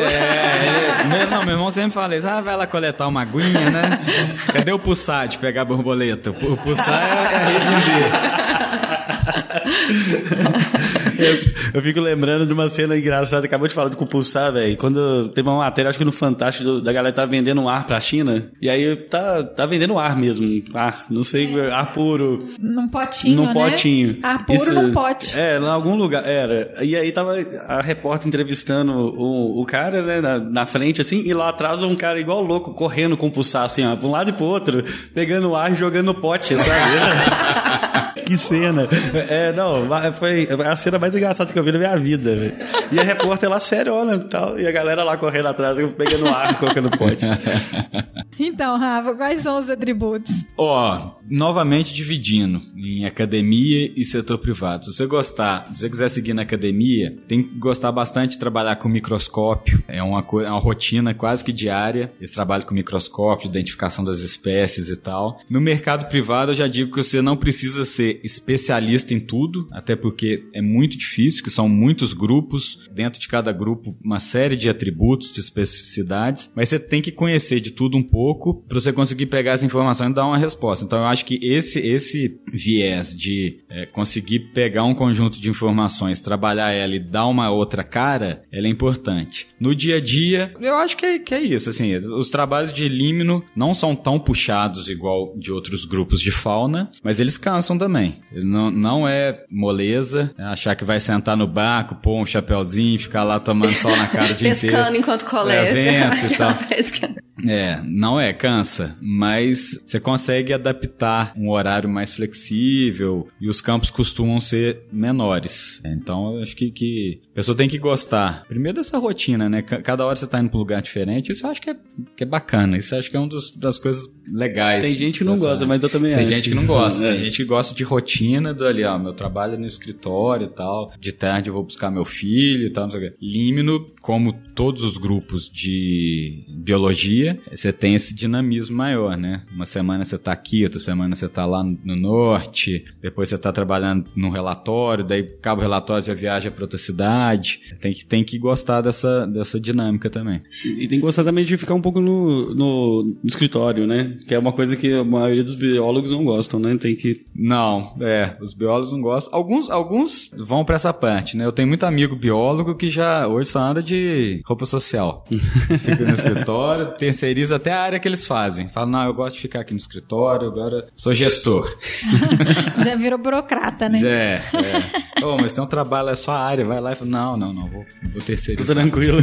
Meu irmão sempre fala isso, vai lá coletar uma aguinha, né? Cadê o Pussá de pegar borboleta? O Pussá é a rede Eu fico lembrando de uma cena engraçada, acabou de falar do Cupuçá, velho. Quando teve uma matéria, acho que no Fantástico, da galera tá vendendo um ar pra China, e aí tá vendendo ar mesmo, ar, não sei, ar puro. Num potinho, num potinho. Ar puro num pote. Em algum lugar, era. E aí tava a repórter entrevistando o cara, né, na frente, assim, e lá atrás um cara igual louco, correndo com o Cupuçá, assim, ó, pra um lado e pro outro, pegando ar e jogando no pote, sabe? Que cena. Foi a cena mais engraçada que eu vi na minha vida, velho. E a repórter lá, sério, olha, tal, e a galera lá correndo atrás, pegando ar e colocando pote. Então, Rafa, quais são os atributos? Novamente dividindo em academia e setor privado. Se você quiser seguir na academia, tem que gostar bastante de trabalhar com microscópio. É uma rotina quase que diária. Esse trabalho com microscópio, identificação das espécies e tal. No mercado privado, eu já digo que você não precisa ser especialista em tudo, até porque é muito difícil, que são muitos grupos, dentro de cada grupo uma série de atributos, de especificidades, mas você tem que conhecer de tudo um pouco para você conseguir pegar essa informação e dar uma resposta. Então eu acho que esse viés de conseguir pegar um conjunto de informações, trabalhar ela e dar uma outra cara, ela é importante. No dia a dia, eu acho que é isso, assim, os trabalhos de Limno não são tão puxados igual de outros grupos de fauna, mas eles cansam também. Não é moleza, achar que vai sentar no barco, pôr um chapéuzinho, ficar lá tomando sol na cara o dia inteiro. Pescando enquanto coleta. Evento e tal. Não cansa, mas você consegue adaptar um horário mais flexível e os campos costumam ser menores. Então, eu acho que a pessoa tem que gostar, primeiro dessa rotina, né? Cada hora você tá indo pra um lugar diferente, isso eu acho que é bacana, isso eu acho que é uma das coisas legais. Tem gente que não gosta, mas eu também acho. Tem gente que não gosta, tem gente que gosta de rotina, meu trabalho é no escritório e tal, de tarde eu vou buscar meu filho e tal, não sei o quê. Limno, como todos os grupos de biologia, você tem esse dinamismo maior, né? Uma semana você tá aqui, outra semana você tá lá no norte, depois você tá trabalhando num relatório, daí acaba o relatório, já viaja pra outra cidade. Tem que gostar dessa dinâmica também. E tem que gostar também de ficar um pouco no escritório, né? Que é uma coisa que a maioria dos biólogos não gostam, né? Não, os biólogos não gostam. Alguns vão pra essa parte, né? Eu tenho muito amigo biólogo que já hoje só anda de roupa social. Fica no escritório, terceiriza até a área que eles fazem. Fala, não, eu gosto de ficar aqui no escritório, agora sou gestor. Já virou burocrata, né? Mas tem um trabalho, é só a área, vai lá e fala, não, vou terceirizar. Tô tranquilo.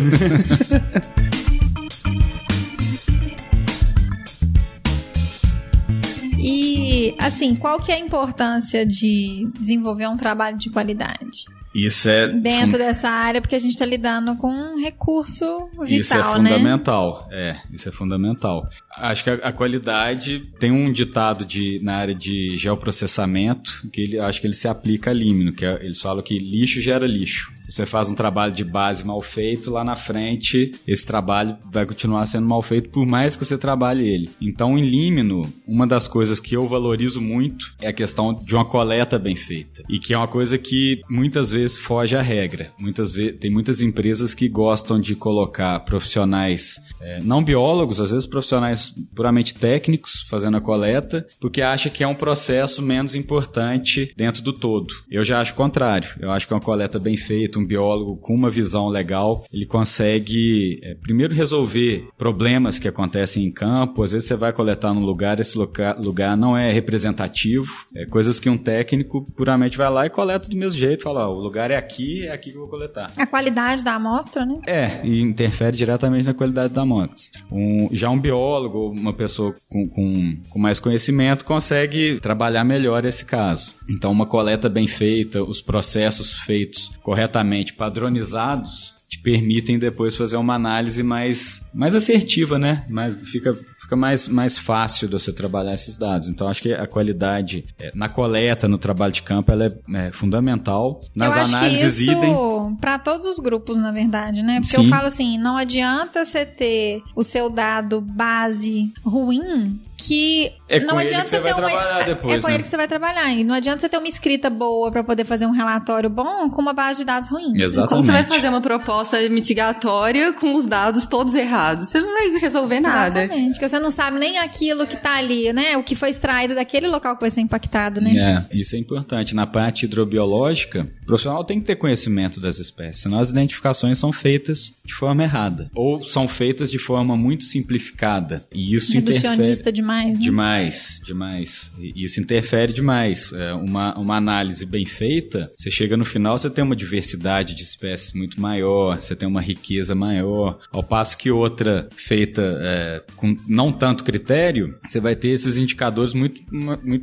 E, assim, qual que é a importância de desenvolver um trabalho de qualidade? Isso é... Dentro dessa área, porque a gente está lidando com um recurso vital, isso é fundamental, né? Isso é fundamental. Acho que a qualidade tem um ditado na área de geoprocessamento que acho que ele se aplica a Limno, que eles falam que lixo gera lixo. Se você faz um trabalho de base mal feito, lá na frente esse trabalho vai continuar sendo mal feito por mais que você trabalhe ele. Então, em Limno, uma das coisas que eu valorizo muito é a questão de uma coleta bem feita. E que é uma coisa que muitas vezes foge à regra. Tem muitas empresas que gostam de colocar profissionais, não biólogos, às vezes profissionais puramente técnicos fazendo a coleta, porque acha que é um processo menos importante dentro do todo. Eu já acho o contrário. Eu acho que uma coleta bem feita, um biólogo com uma visão legal, ele consegue primeiro resolver problemas que acontecem em campo. Às vezes você vai coletar num lugar, esse lugar não é representativo, coisas que um técnico puramente vai lá e coleta do mesmo jeito, fala, o lugar é aqui que eu vou coletar. A qualidade da amostra, né? E interfere diretamente na qualidade da amostra. Já um biólogo, uma pessoa com mais conhecimento, consegue trabalhar melhor esse caso. Então, uma coleta bem feita, os processos feitos corretamente, padronizados, te permitem depois fazer uma análise mais assertiva, né? Fica mais fácil de você trabalhar esses dados. Então, acho que a qualidade na coleta, no trabalho de campo, ela é fundamental. Nas análises, idem. Eu acho que isso para todos os grupos, na verdade, né? Porque eu falo assim, não adianta você ter o seu dado base ruim, que não adianta você ter depois, com ele que você vai trabalhar. E não adianta você ter uma escrita boa para poder fazer um relatório bom com uma base de dados ruim. Exatamente. Como você vai fazer uma proposta mitigatória com os dados todos errados? Você não vai resolver nada. Exatamente, porque você não sabe nem aquilo que tá ali, né? O que foi extraído daquele local que vai ser impactado, né? Isso é importante. Na parte hidrobiológica, o profissional tem que ter conhecimento das espécies, senão as identificações são feitas de forma errada. Ou são feitas de forma muito simplificada. E isso reducionista demais. demais, né? Demais. E isso interfere demais. Uma análise bem feita, você chega no final, você tem uma diversidade de espécies muito maior, você tem uma riqueza maior, ao passo que outra feita com não tanto critério, você vai ter esses indicadores muito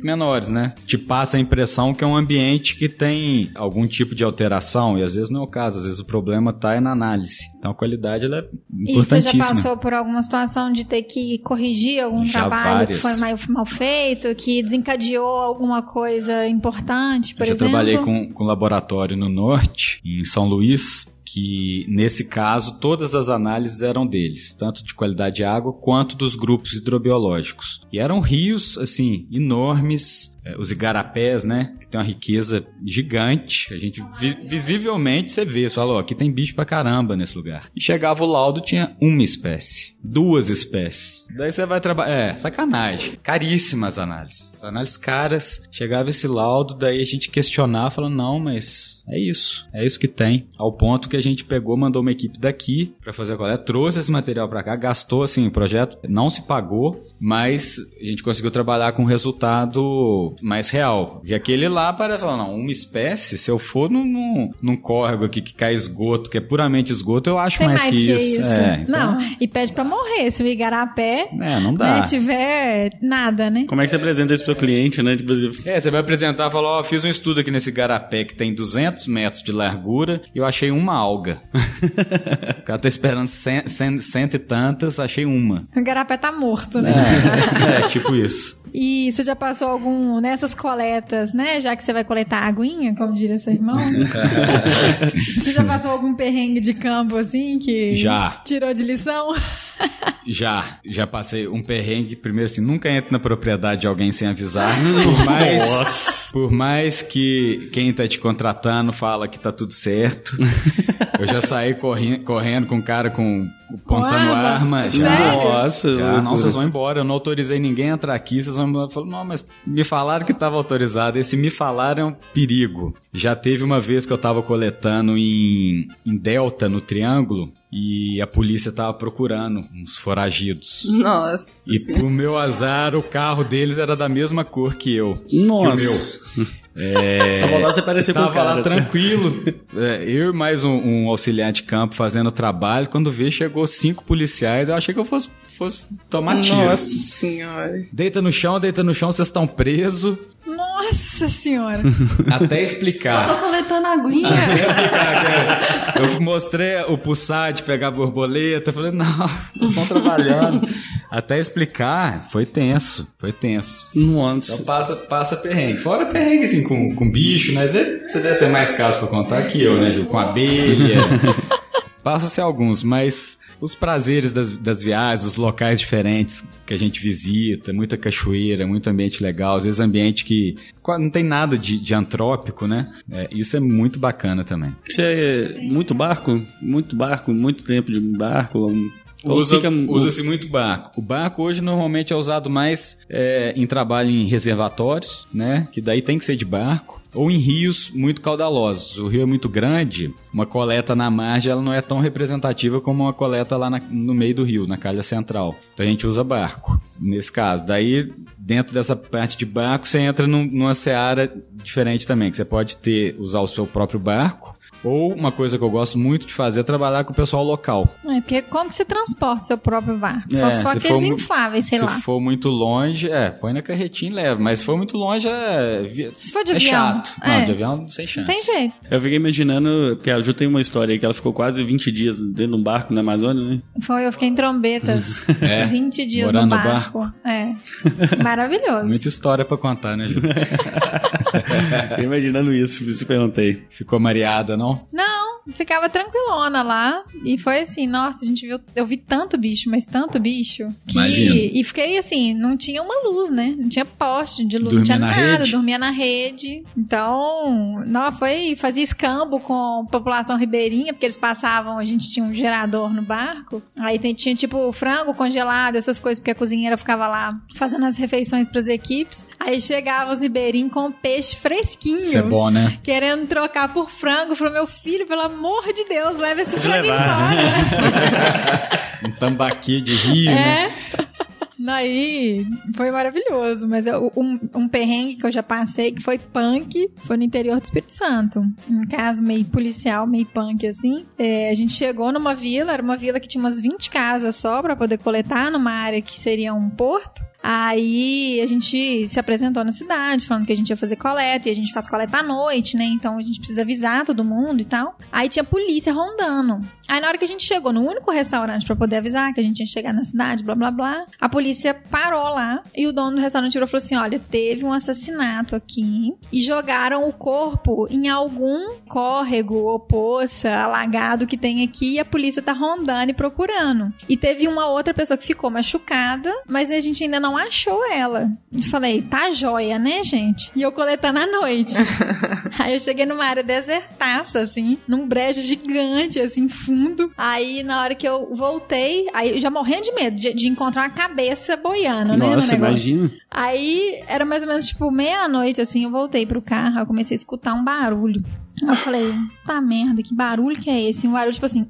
menores, né? Te passa a impressão que é um ambiente que tem algum tipo de alteração, e às vezes não é o caso, às vezes o problema está na análise. Então a qualidade ela é importantíssima. E você já passou por alguma situação de ter que corrigir algum trabalho que foi mal feito, que desencadeou alguma coisa importante, por exemplo? Eu já trabalhei com laboratório no norte, em São Luís, que nesse caso todas as análises eram deles, tanto de qualidade de água quanto dos grupos hidrobiológicos. E eram rios, assim, enormes, os igarapés, né, que tem uma riqueza gigante. A gente, visivelmente, você vê, você fala, ó, aqui tem bicho pra caramba nesse lugar. E chegava o laudo, tinha uma espécie, 2 espécies. Daí você vai trabalhar, sacanagem, caríssimas análises. As análises caras, chegava esse laudo, daí a gente questionava, falando, não, mas é isso que tem. Ao ponto que a gente pegou, mandou uma equipe daqui pra fazer a coleta, trouxe esse material pra cá, gastou, assim, o projeto não se pagou, mas a gente conseguiu trabalhar com um resultado mais real. E aquele lá parece falar, não, uma espécie, se eu for num córrego aqui que cai esgoto, que é puramente esgoto, eu acho mais que isso. Então... Não, e pede pra morrer, se o igarapé não dá. Tiver nada, né? Como é que você apresenta isso pro cliente, né? Tipo, você vai apresentar e falar, fiz um estudo aqui nesse igarapé que tem 200 metros de largura e eu achei uma alga. O cara tá esperando cento e tantas, achei uma. O igarapé tá morto, né? Tipo isso. E você já passou nessas coletas, né? Já que você vai coletar aguinha, como diria seu irmão. Você já passou algum perrengue de campo, assim, que já tirou de lição? Já passei um perrengue. Primeiro, assim, nunca entre na propriedade de alguém sem avisar. Por mais que quem tá te contratando fala que tá tudo certo. Eu já saí correndo com um cara pontando arma. Nossa. Não, vocês vão embora. Eu não autorizei ninguém a entrar aqui. Vocês vão embora. Eu falo, não, mas me falaram que estava autorizado. Esse me falaram é um perigo. Já teve uma vez que eu tava coletando em Delta, no Triângulo, e a polícia tava procurando uns foragidos. Nossa. E pro meu azar, o carro deles era da mesma cor que eu. Nossa. Que o meu. Só faltava você parecer com o cara. Tava lá tranquilo. Eu e mais um auxiliar de campo fazendo o trabalho. Quando vi, chegou 5 policiais. Eu achei que eu fosse tomar tiro. Nossa senhora. Deita no chão, vocês estão presos. Nossa senhora. Até explicar. Eu tô coletando aguinha. Eu mostrei o pulsar de pegar borboleta. Falei, não, eles estão trabalhando. Até explicar, foi tenso. Nossa. Então passa perrengue. Fora perrengue, assim, com bicho, né? Você deve ter mais casos pra contar que eu, né, Ju? Com abelha. Passam-se alguns, mas os prazeres das viagens, os locais diferentes que a gente visita, muita cachoeira, muito ambiente legal, às vezes ambiente que não tem nada de antrópico, né? Isso é muito bacana também. Você é muito barco, muito tempo de barco... Usa-se muito barco. O barco hoje normalmente é usado mais em trabalho em reservatórios, né? Que daí tem que ser de barco. Ou em rios muito caudalosos. O rio é muito grande, uma coleta na margem ela não é tão representativa como uma coleta lá no meio do rio, na calha central. Então a gente usa barco, nesse caso. Daí, dentro dessa parte de barco, você entra numa seara diferente também, que você pode usar o seu próprio barco. Ou uma coisa que eu gosto muito de fazer é trabalhar com o pessoal local. Porque como que você transporta o seu próprio barco? Só se for aqueles infláveis, sei lá. Se for muito longe, põe na carretinha e leva. Mas se for muito longe, se for de avião, chato. Não, de avião sem chance. Tem jeito. Eu fiquei imaginando, porque a Ju tem uma história aí que ela ficou quase 20 dias dentro de um barco na Amazônia, né? Eu fiquei em Trombetas. 20 dias morando no barco. Maravilhoso. Muita história pra contar, né, Ju? Fiquei imaginando isso, por isso que perguntei. Ficou mareada, não? Não, ficava tranquilona lá. E foi assim, nossa, eu vi tanto bicho, mas tanto bicho. E fiquei assim, não tinha uma luz, né? Não tinha poste de luz, não tinha nada, dormia na rede. Então, fazia escambo com a população ribeirinha, porque eles passavam, a gente tinha um gerador no barco. Aí tinha tipo frango congelado, essas coisas, porque a cozinheira ficava lá fazendo as refeições pras equipes. Aí chegava os ribeirinhos com peixe fresquinho. Isso é bom, né? Querendo trocar por frango. Falou, meu filho, pelo amor de Deus, leva esse frango embora. Um tambaqui de rio, né? Daí foi maravilhoso, mas um perrengue que eu já passei, que foi punk, foi no interior do Espírito Santo. Um caso meio policial, meio punk, assim. A gente chegou numa vila, era uma vila que tinha umas 20 casas só pra poder coletar, numa área que seria um porto. Aí a gente se apresentou na cidade, falando que a gente ia fazer coleta, e a gente faz coleta à noite, né? Então a gente precisa avisar todo mundo e tal. Aí tinha polícia rondando. Aí na hora que a gente chegou no único restaurante pra poder avisar que a gente ia chegar na cidade, blá blá blá, a polícia parou lá e o dono do restaurante virou e falou assim: olha, teve um assassinato aqui e jogaram o corpo em algum córrego ou poça, alagado que tem aqui, e a polícia tá rondando e procurando. E teve uma outra pessoa que ficou machucada, mas a gente ainda não achou ela. E falei, tá joia, né, gente? E eu coletando à noite. Aí eu cheguei numa área desertaça, assim, num brejo gigante, assim, fundo. Aí, na hora que eu voltei, aí eu já morrendo de medo de encontrar uma cabeça boiando, né? Nossa, imagina. Aí, era mais ou menos, tipo, meia-noite, assim, eu voltei pro carro, eu comecei a escutar um barulho. Aí eu falei, tá merda, que barulho que é esse? Um barulho, tipo assim...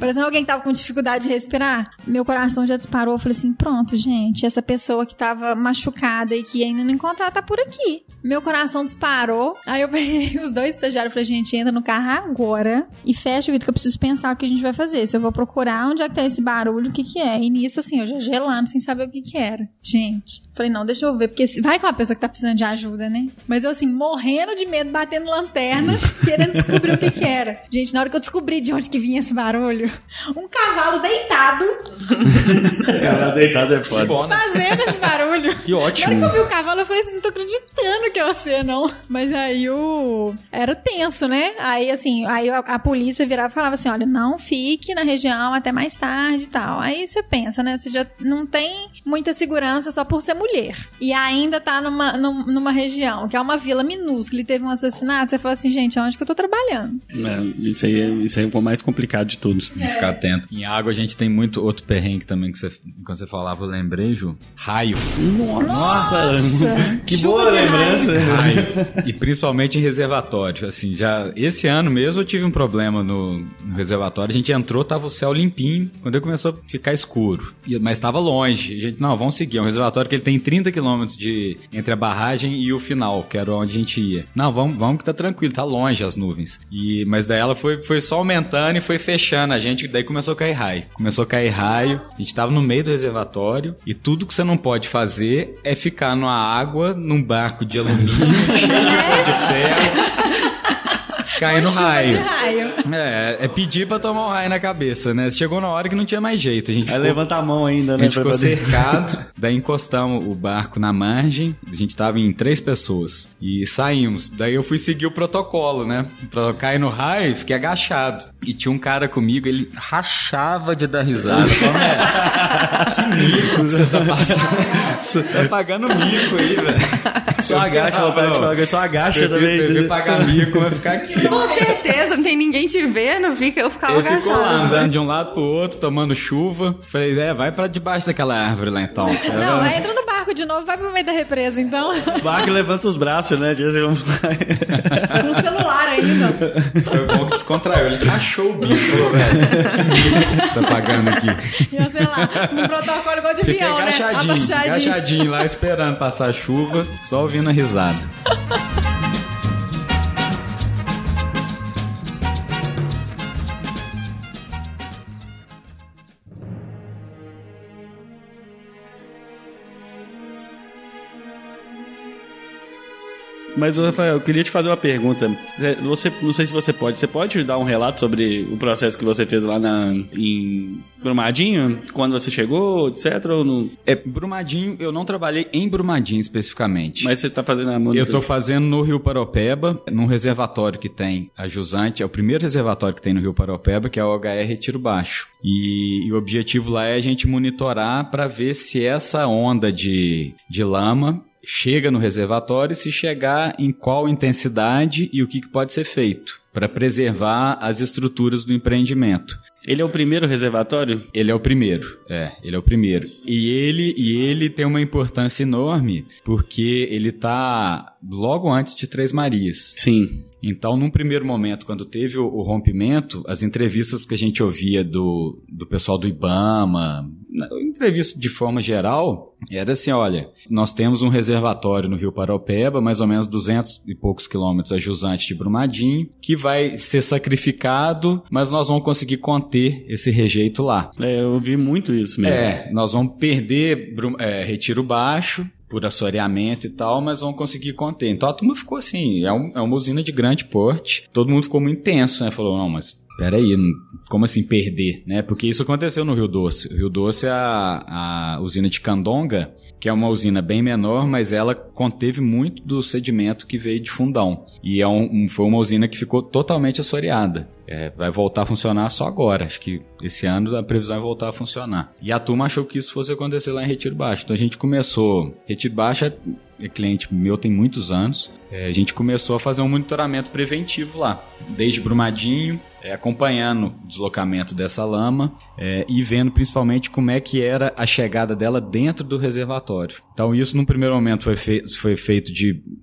parecendo alguém que tava com dificuldade de respirar. Meu coração já disparou. Eu falei assim, pronto, gente, essa pessoa que tava machucada e que ainda não encontrou tá por aqui. Meu coração disparou. Aí eu peguei os dois estagiários e falei, gente, entra no carro agora e fecha o vidro que eu preciso pensar o que a gente vai fazer. Se eu vou procurar onde é que tá esse barulho, o que que é. E nisso, assim, eu já gelando, sem saber o que que era. Gente, falei, não, deixa eu ver, porque vai com uma pessoa que tá precisando de ajuda, né? Mas eu, assim, morrendo de medo, batendo lanterna, querendo descobrir o que que era. Gente, na hora que eu descobri de onde que vinha esse barulho, um cavalo deitado. Cavalo deitado é foda. Fazendo esse barulho. Que ótimo. Na hora que eu vi o cavalo, eu falei assim, não tô acreditando que é você, não. Mas aí era tenso, né? Aí, assim, a polícia virava e falava assim, olha, não fique na região até mais tarde e tal. Aí você pensa, né? Você já não tem muita segurança só por ser mulher. E ainda tá numa região que é uma vila minúscula e teve um assassinato. Você fala assim, gente, onde que eu tô trabalhando? Isso aí é o mais complicado de todos. Ficar atento. Em água a gente tem muito outro perrengue também que quando você falava, eu lembrei, Ju. Raio. Nossa! Que boa lembrança. Raio. E principalmente em reservatório. Assim, já esse ano mesmo eu tive um problema no reservatório. A gente entrou, tava o céu limpinho. Quando ele começou a ficar escuro. Mas tava longe. A gente, não, vamos seguir. É um reservatório que ele tem 30 quilômetros entre a barragem e o final, que era onde a gente ia. Não, vamos que tá tranquilo, tá longe as nuvens. Mas daí ela foi só aumentando e foi fechando a gente, daí começou a cair raio. A gente tava no meio do reservatório e tudo que você não pode fazer é ficar numa água, num barco de alumínio cheio de ferro, caindo raio. É pedir pra tomar um raio na cabeça, né? Chegou na hora que não tinha mais jeito. A gente levanta a mão ainda, né? A gente ficou cercado, daí encostamos o barco na margem, a gente tava em 3 pessoas e saímos. Daí eu fui seguir o protocolo, né? Pra cair no raio, fiquei agachado. E tinha um cara comigo, ele rachava de dar risada. Que mico você tá passando. Você tá pagando mico aí, velho. Só agacha, só agacha também. Prefiro pagar mico, vai ficar aqui. Com certeza, não tem ninguém te vendo, eu ficava agachado. Ele ficou lá andando de um lado pro outro, tomando chuva. Falei, vai pra debaixo daquela árvore lá então. Não, aí entra no barco de novo, vai pro meio da represa, então. O barco levanta os braços, né? Com o celular ainda. Foi bom que descontraiu. Ele rachou o bico, velho. Que mico que você tá pagando aqui. Eu sei lá, no protocolo igual de avião, né? Agachadinho lá esperando passar a chuva, só ouvindo a risada. Mas, Rafael, eu queria te fazer uma pergunta. Não sei se você pode dar um relato sobre o processo que você fez lá em Brumadinho? Quando você chegou, etc? Ou não? Brumadinho, eu não trabalhei em Brumadinho especificamente. Mas você tá fazendo a monitor... Eu tô fazendo no Rio Paraopeba, num reservatório que tem a Jusante, é o primeiro reservatório que tem no Rio Paraopeba, que é o HR Retiro Baixo. E o objetivo lá é a gente monitorar para ver se essa onda de lama chega no reservatório, se chegar em qual intensidade e o que pode ser feito para preservar as estruturas do empreendimento. Ele é o primeiro reservatório? Ele é o primeiro, ele é o primeiro. E ele tem uma importância enorme porque ele tá logo antes de Três Marias. Sim. Então, num primeiro momento, quando teve o rompimento, as entrevistas que a gente ouvia do pessoal do IBAMA, na entrevista de forma geral, era assim, olha, nós temos um reservatório no Rio Paraopeba, mais ou menos 200 e poucos quilômetros a jusante de Brumadinho, que vai ser sacrificado, mas nós vamos conseguir conter esse rejeito lá. Eu ouvi muito isso mesmo. Nós vamos perder Retiro Baixo, por assoreamento e tal, mas vão conseguir conter. Então a turma ficou assim, é uma usina de grande porte, todo mundo ficou muito tenso, né? Falou, não, mas peraí, como assim perder, né? Porque isso aconteceu no Rio Doce. O Rio Doce é a usina de Candonga, que é uma usina bem menor, mas ela conteve muito do sedimento que veio de Fundão. E foi uma usina que ficou totalmente assoreada. Vai voltar a funcionar só agora. Acho que esse ano a previsão é voltar a funcionar. E a turma achou que isso fosse acontecer lá em Retiro Baixo. Então a gente começou... Retiro Baixo é cliente meu tem muitos anos. A gente começou a fazer um monitoramento preventivo lá. Desde Brumadinho, acompanhando o deslocamento dessa lama e vendo principalmente como é que era a chegada dela dentro do reservatório. Então isso, num primeiro momento, foi feito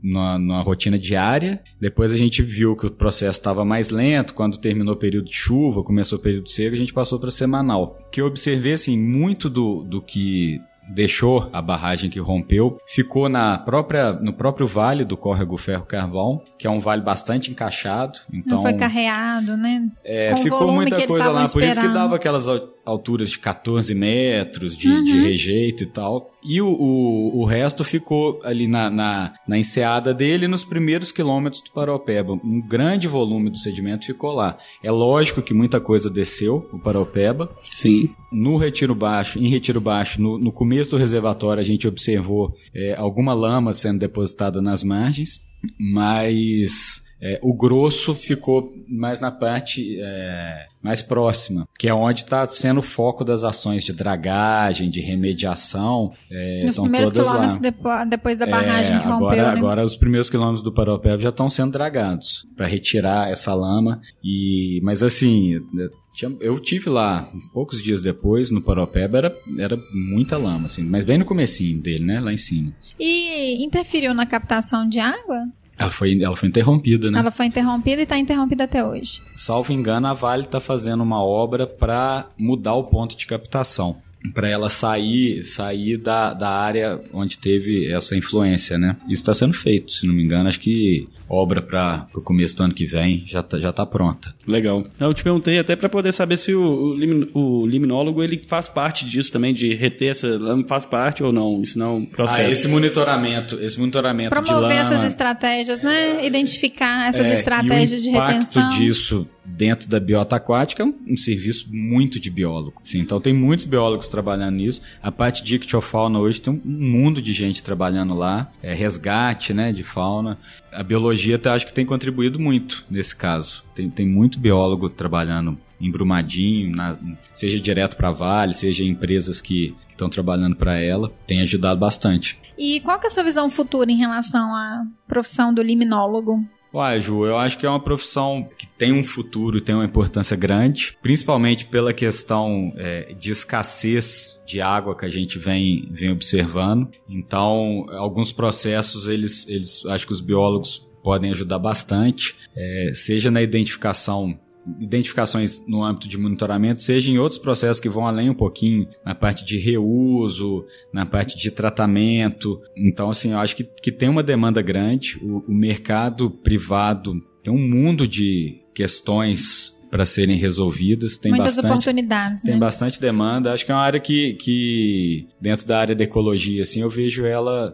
numa rotina diária. Depois a gente viu que o processo estava mais lento. Quando terminou o período de chuva, começou o período seco, a gente passou para semanal. Que eu observei, assim, muito do que deixou a barragem que rompeu, ficou no próprio vale do córrego Ferro Carvão, que é um vale bastante encaixado. Então, não foi carreado, né? Com ficou muita coisa lá, esperando. Por isso que dava aquelas alturas de 14 metros de rejeito e tal. E o resto ficou ali na enseada dele, nos primeiros quilômetros do Paraopeba. Um grande volume do sedimento ficou lá. É lógico que muita coisa desceu o Paraopeba. Sim. Em Retiro Baixo, no começo do reservatório, a gente observou alguma lama sendo depositada nas margens, mas o grosso ficou mais na parte mais próxima, que é onde está sendo o foco das ações de dragagem, de remediação. Nos primeiros quilômetros depois da barragem que rompeu, né? Agora os primeiros quilômetros do Paraopeba já estão sendo dragados para retirar essa lama. Mas assim, eu tive lá poucos dias depois no Paraopeba, era muita lama, assim, mas bem no comecinho dele, né, lá em cima. E interferiu na captação de água? Ela foi interrompida, né? Ela foi interrompida e está interrompida até hoje. Salvo engano, a Vale está fazendo uma obra para mudar o ponto de captação, para ela sair da área onde teve essa influência, né? Isso está sendo feito, se não me engano, acho que obra para o começo do ano que vem já tá pronta. Legal. Eu te perguntei até para poder saber se o liminólogo ele faz parte disso também, de reter essa lama, faz parte ou não, isso não é um processo. Esse monitoramento promover de lama, essas estratégias, né? Identificar essas estratégias de retenção. O impacto disso dentro da biota aquática é um serviço muito de biólogo. Sim, então tem muitos biólogos trabalhando nisso. A parte de ictiofauna hoje tem um mundo de gente trabalhando lá, resgate, né, de fauna. A biologia acho que tem contribuído muito nesse caso. Tem muito biólogo trabalhando em Brumadinho, seja direto para a Vale, seja empresas que estão trabalhando para ela, tem ajudado bastante. E qual que é a sua visão futura em relação à profissão do liminólogo? Ju, eu acho que é uma profissão que tem um futuro e tem uma importância grande, principalmente pela questão de escassez de água que a gente vem observando. Então, alguns processos, eles acho que os biólogos podem ajudar bastante, seja na identificações no âmbito de monitoramento, seja em outros processos que vão além um pouquinho, na parte de reuso, na parte de tratamento. Então, assim, eu acho que tem uma demanda grande. O mercado privado tem um mundo de questões para serem resolvidas. Tem muitas oportunidades, tem né? bastante demanda. Acho que é uma área que dentro da área da ecologia, assim, eu vejo ela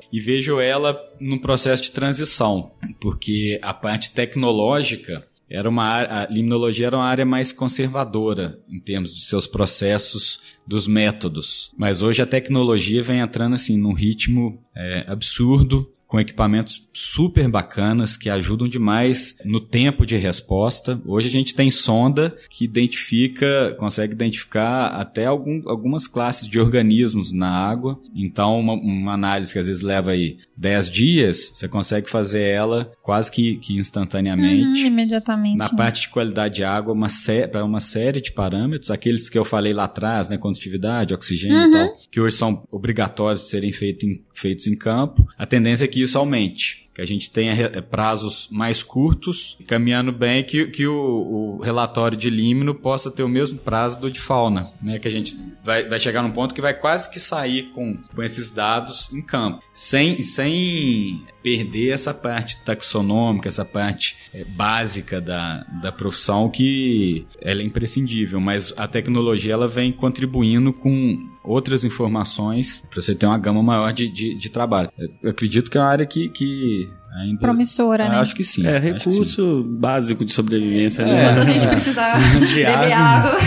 num processo de transição, porque a parte tecnológica a limnologia era uma área mais conservadora em termos dos seus processos, dos métodos. Mas hoje a tecnologia vem entrando assim num ritmo absurdo, com equipamentos super bacanas que ajudam demais no tempo de resposta. Hoje a gente tem sonda que consegue identificar até algumas classes de organismos na água. Então uma análise que às vezes leva aí 10 dias, você consegue fazer ela quase que instantaneamente. Imediatamente. Na parte de qualidade de água, para uma série de parâmetros, aqueles que eu falei lá atrás, né, condutividade, oxigênio e tal, que hoje são obrigatórios de serem feitos em campo. A tendência é que isso aumente. Que a gente tenha prazos mais curtos, caminhando bem que o relatório de límino possa ter o mesmo prazo do de fauna, né? Que a gente vai chegar num ponto que vai quase que sair com esses dados em campo, sem perder essa parte taxonômica, essa parte básica da profissão, que ela é imprescindível, mas a tecnologia ela vem contribuindo com outras informações para você ter uma gama maior de trabalho. Eu acredito que é uma área que ainda... promissora, né? Acho que sim. É recurso básico de sobrevivência, né? Enquanto a gente precisar beber água.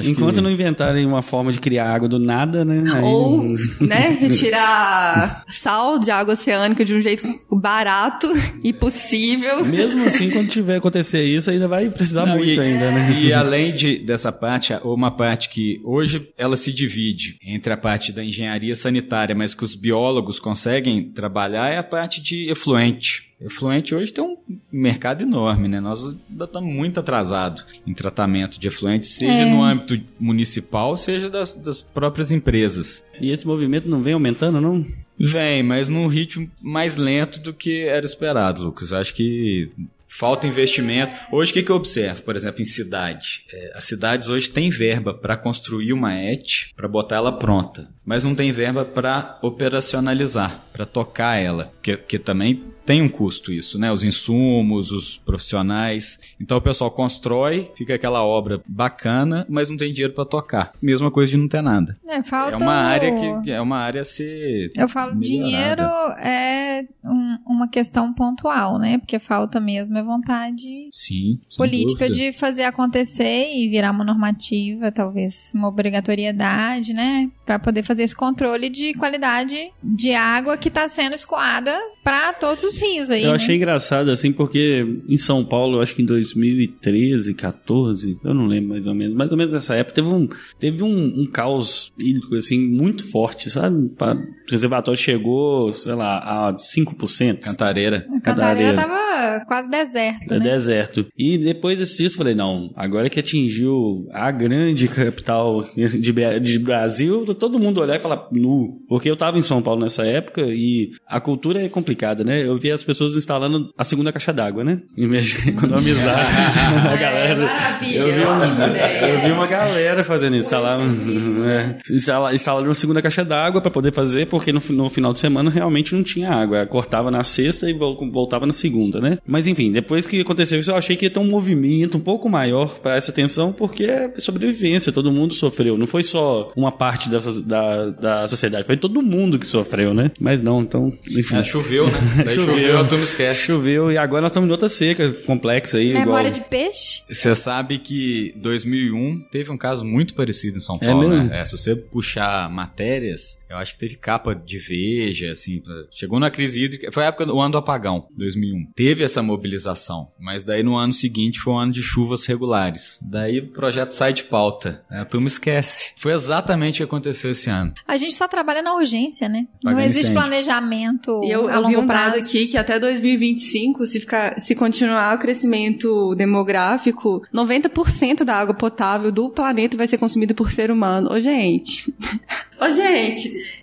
Enquanto não inventarem uma forma de criar água do nada, né? Ou, né, retirar sal de água oceânica de um jeito barato e possível. Mesmo assim, quando tiver acontecer isso, ainda vai precisar muito ainda, né? E além dessa parte, uma parte que hoje ela se divide entre a parte da engenharia sanitária, mas que os biólogos conseguem trabalhar, é a parte de efluente. Efluente hoje tem um mercado enorme, né? Nós ainda estamos muito atrasados em tratamento de efluente, seja no âmbito municipal, seja das próprias empresas. E esse movimento não vem aumentando, não? Vem, mas num ritmo mais lento do que era esperado, Lucas. Acho que falta investimento. Hoje, o que eu observo, por exemplo, em cidade? As cidades hoje têm verba para construir uma ET, para botar ela pronta, mas não tem verba para operacionalizar, para tocar ela, que também tem um custo isso, né? Os insumos, os profissionais. Então o pessoal constrói, fica aquela obra bacana, mas não tem dinheiro para tocar. Mesma coisa de não ter nada. Falta... É uma área a ser Eu falo, melhorada. Dinheiro é uma questão pontual, né? Porque falta mesmo vontade política de fazer acontecer e virar uma normativa, talvez uma obrigatoriedade, né? Para poder fazer esse controle de qualidade de água que está sendo escoada para todos os rios aí. Eu achei engraçado, assim, porque em São Paulo, eu acho que em 2013, 14, eu não lembro mais ou menos nessa época, teve um caos hídrico, assim, muito forte, sabe? O reservatório chegou, sei lá, a 5%. Cantareira. A Cantareira tava quase deserto, né? Deserto. E depois desse dia eu falei, não, agora que atingiu a grande capital de Brasil, todo mundo olhar e falar nu. Porque eu tava em São Paulo nessa época e a cultura é complicada, né? Eu vi as pessoas instalando a segunda caixa d'água, né? Em vez de economizar a galera. Eu vi uma galera fazendo isso. Instalaram uma segunda caixa d'água pra poder fazer, porque no final de semana realmente não tinha água. Cortava na sexta e voltava na segunda, né? Mas enfim, depois que aconteceu isso, eu achei que ia ter um movimento um pouco maior pra essa atenção, porque é sobrevivência, todo mundo sofreu. Não foi só uma parte da sociedade, foi todo mundo que sofreu, né? Mas não, então... Enfim. Choveu, né? Choveu, a turma esquece. Choveu e agora nós estamos em outra seca complexa aí. Memória de peixe? Você sabe que 2001 teve um caso muito parecido em São Paulo, né? Se você puxar matérias, eu acho que teve capa de Veja, assim, chegou na crise hídrica, foi a época do ano do apagão, 2001. Teve essa mobilização, mas daí no ano seguinte foi um ano de chuvas regulares. Daí o projeto sai de pauta, a turma esquece. Foi exatamente o que aconteceu esse ano. A gente só trabalha na urgência, né? Não existe planejamento. E eu vi um dado aqui que até 2025, se continuar o crescimento demográfico, 90% da água potável do planeta vai ser consumida por ser humano. Ô, gente,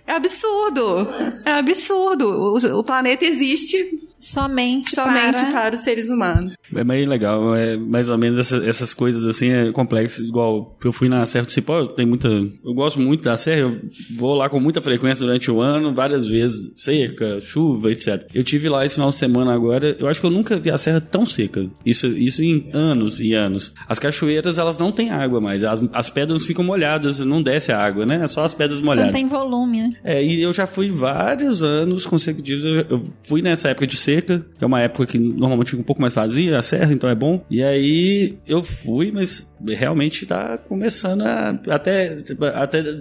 é absurdo. É absurdo. O planeta existe somente para os seres humanos. É meio legal, é mais ou menos essas coisas assim, complexas, igual eu fui na Serra do Cipó, eu gosto muito da Serra, eu vou lá com muita frequência durante o ano, várias vezes, seca, chuva, etc. Eu tive lá esse final de semana agora, eu acho que eu nunca vi a Serra tão seca, isso em anos e anos. As cachoeiras, elas não têm água mais, as pedras ficam molhadas, não desce a água, né? É só as pedras molhadas. Você não tem volume, né? E eu já fui vários anos consecutivos, eu fui nessa época de seca, que é uma época que normalmente fica um pouco mais vazia a serra, então é bom. E aí eu fui, mas realmente tá começando a até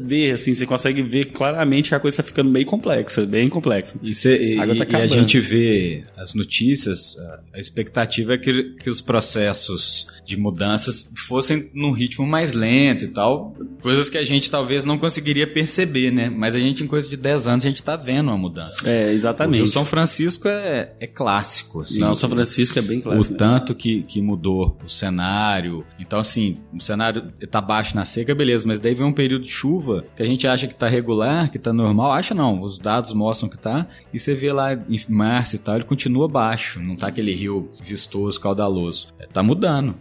ver, assim, você consegue ver claramente que a coisa tá ficando meio complexa, bem complexa. E a gente vê as notícias, a expectativa é que os processos de mudanças fossem num ritmo mais lento e tal, coisas que a gente talvez não conseguiria perceber, né? Mas a gente, em coisa de 10 anos, a gente tá vendo uma mudança. Exatamente. O São Francisco é é clássico. Assim, Não, São Francisco é bem clássico. O tanto que mudou o cenário. Então, assim, o cenário tá baixo na seca, beleza, mas daí vem um período de chuva que a gente acha que tá regular, que tá normal. Acha não, os dados mostram que tá. E você vê lá em março e tal, ele continua baixo. Não tá aquele rio vistoso, caudaloso. Tá mudando.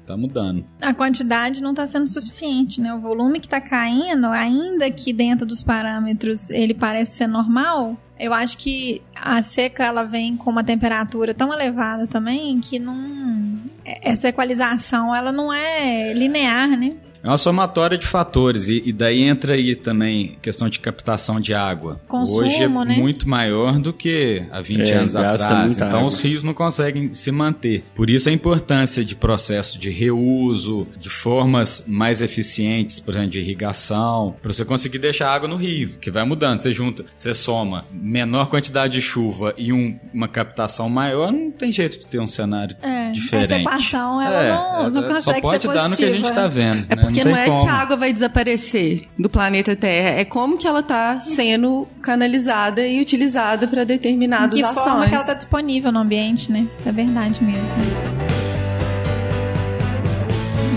A quantidade não tá sendo suficiente, né? O volume que tá caindo, ainda que dentro dos parâmetros ele parece ser normal, eu acho que a seca ela vem com uma temperatura tão elevada também que não... Essa equalização ela não é linear, né? É uma somatória de fatores e daí entra aí também questão de captação de água. Consumo, hoje é né? muito maior do que há 20 anos atrás. Então água. Os rios não conseguem se manter. Por isso a importância de processo de reuso, de formas mais eficientes, por exemplo, de irrigação, para você conseguir deixar a água no rio, que vai mudando. Você soma menor quantidade de chuva e uma captação maior, não tem jeito de ter um cenário diferente. A equação ela não consegue só pode ser dar no que a gente está vendo. É porque não é como. que a água vai desaparecer do planeta Terra, é como que ela está sendo canalizada e utilizada para determinadas ações. De que forma que ela está disponível no ambiente, né? Isso é verdade mesmo.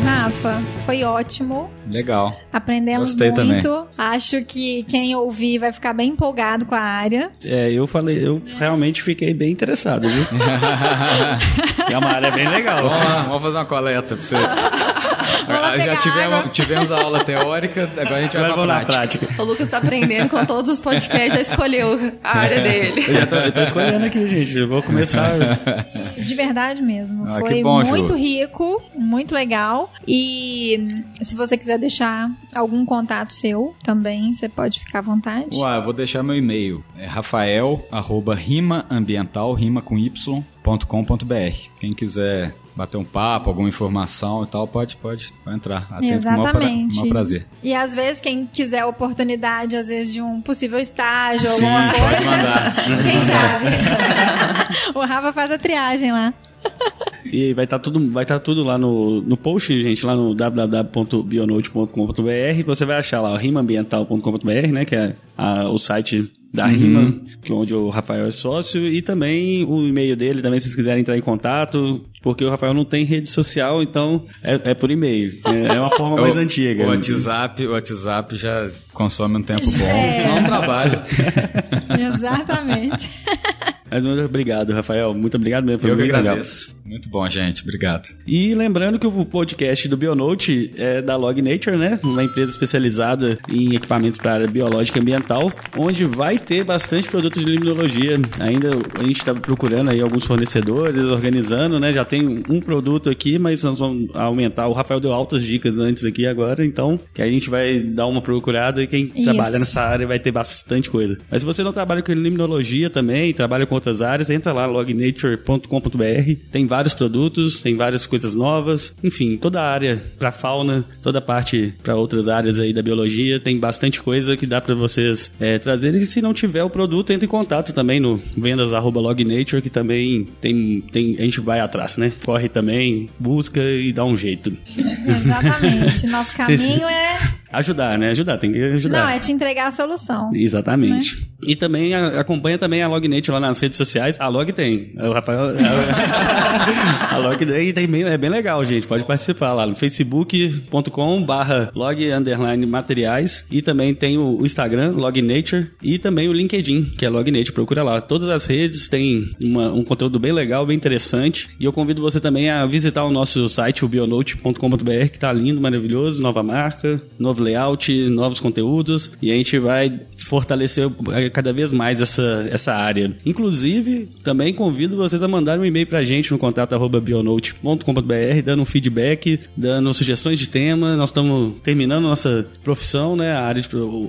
Rafa, foi ótimo. Legal. Aprendemos Gostei muito. Também. Acho que quem ouvir vai ficar bem empolgado com a área. Eu realmente fiquei bem interessado, viu? É uma área bem legal. Vamos fazer uma coleta pra você. Já tivemos a aula teórica, agora a gente vai pra prática. O Lucas tá aprendendo com todos os podcasts, já escolheu a área dele. Eu tô escolhendo aqui, gente. Eu vou começar. De verdade mesmo. Foi bom, muito rico, muito legal. E se você quiser deixar algum contato seu também, você pode ficar à vontade. Eu vou deixar meu e-mail. É rafael@rimaambiental, rima com y.com.br. Quem quiser bater um papo, alguma informação e tal, pode entrar. Exatamente. Um prazer. E às vezes, quem quiser a oportunidade, às vezes, de um possível estágio, Sim, alguma coisa. pode mandar. Quem sabe? O Rafa faz a triagem lá. E vai estar tudo lá no post, gente, lá no www.bionote.com.br. Você vai achar lá rimaambiental.com.br, né, que é o site da Rima, onde o Rafael é sócio, e também o e-mail dele, também se vocês quiserem entrar em contato, porque o Rafael não tem rede social, então é por e-mail. É uma forma mais antiga. O WhatsApp já consome um tempo bom, senão não trabalho. Exatamente. Mas muito obrigado, Rafael. Muito obrigado mesmo. Foi Eu que muito agradeço. Legal. Muito bom, gente. Obrigado. E lembrando que o podcast do Bionote é da Log Nature, né? Uma empresa especializada em equipamentos para a área biológica e ambiental, onde vai ter bastante produtos de limnologia. Ainda a gente está procurando aí alguns fornecedores, organizando, né? Já tem um produto aqui, mas nós vamos aumentar. O Rafael deu altas dicas antes aqui agora, então que a gente vai dar uma procurada e quem trabalha nessa área vai ter bastante coisa. Mas se você não trabalha com limnologia também, trabalha com outras áreas, entra lá, lognature.com.br. Tem vários produtos, tem várias coisas novas, enfim, toda a área para fauna, toda a parte para outras áreas aí da biologia, tem bastante coisa que dá para vocês trazerem. E se não tiver o produto, entre em contato também no vendas@lognature, que também tem a gente vai atrás, né? Corre também, busca e dá um jeito. Exatamente. Nosso caminho é ajudar, né? Tem que ajudar. Não, é te entregar a solução. Exatamente. Né? E também acompanha também a Lognature lá nas redes sociais. A Log tem. O Rafael... a Log tem, é bem legal, gente. Pode participar lá no facebook.com/log_materiais. E também tem o Instagram, Lognature. E também o LinkedIn, que é Lognature. Procura lá. Todas as redes têm um conteúdo bem legal, bem interessante. E eu convido você também a visitar o nosso site, o bionote.com.br, que tá lindo, maravilhoso. Nova marca, novo layout, novos conteúdos, e a gente vai fortalecer cada vez mais essa área. Inclusive, também convido vocês a mandarem um e-mail pra gente no contato@bionote.com.br, dando um feedback, dando sugestões de tema. Nós estamos terminando a nossa profissão, né?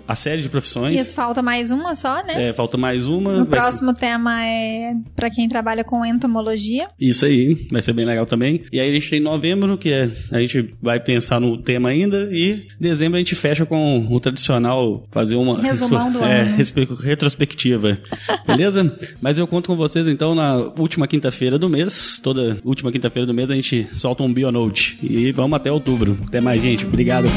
A série de profissões. Isso, falta mais uma só, né? Falta mais uma. O próximo tema é pra quem trabalha com entomologia. Isso aí, vai ser bem legal também. E aí a gente tem novembro, que a gente vai pensar no tema ainda, e dezembro a gente fecha com o tradicional, fazer uma resumão do ano. Retrospectiva. Beleza? Mas eu conto com vocês então na última quinta-feira do mês. Toda última quinta-feira do mês a gente solta um Bionote. E vamos até outubro. Até mais, gente. Obrigado.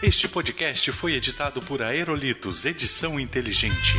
Este podcast foi editado por Aerolitos Edição Inteligente.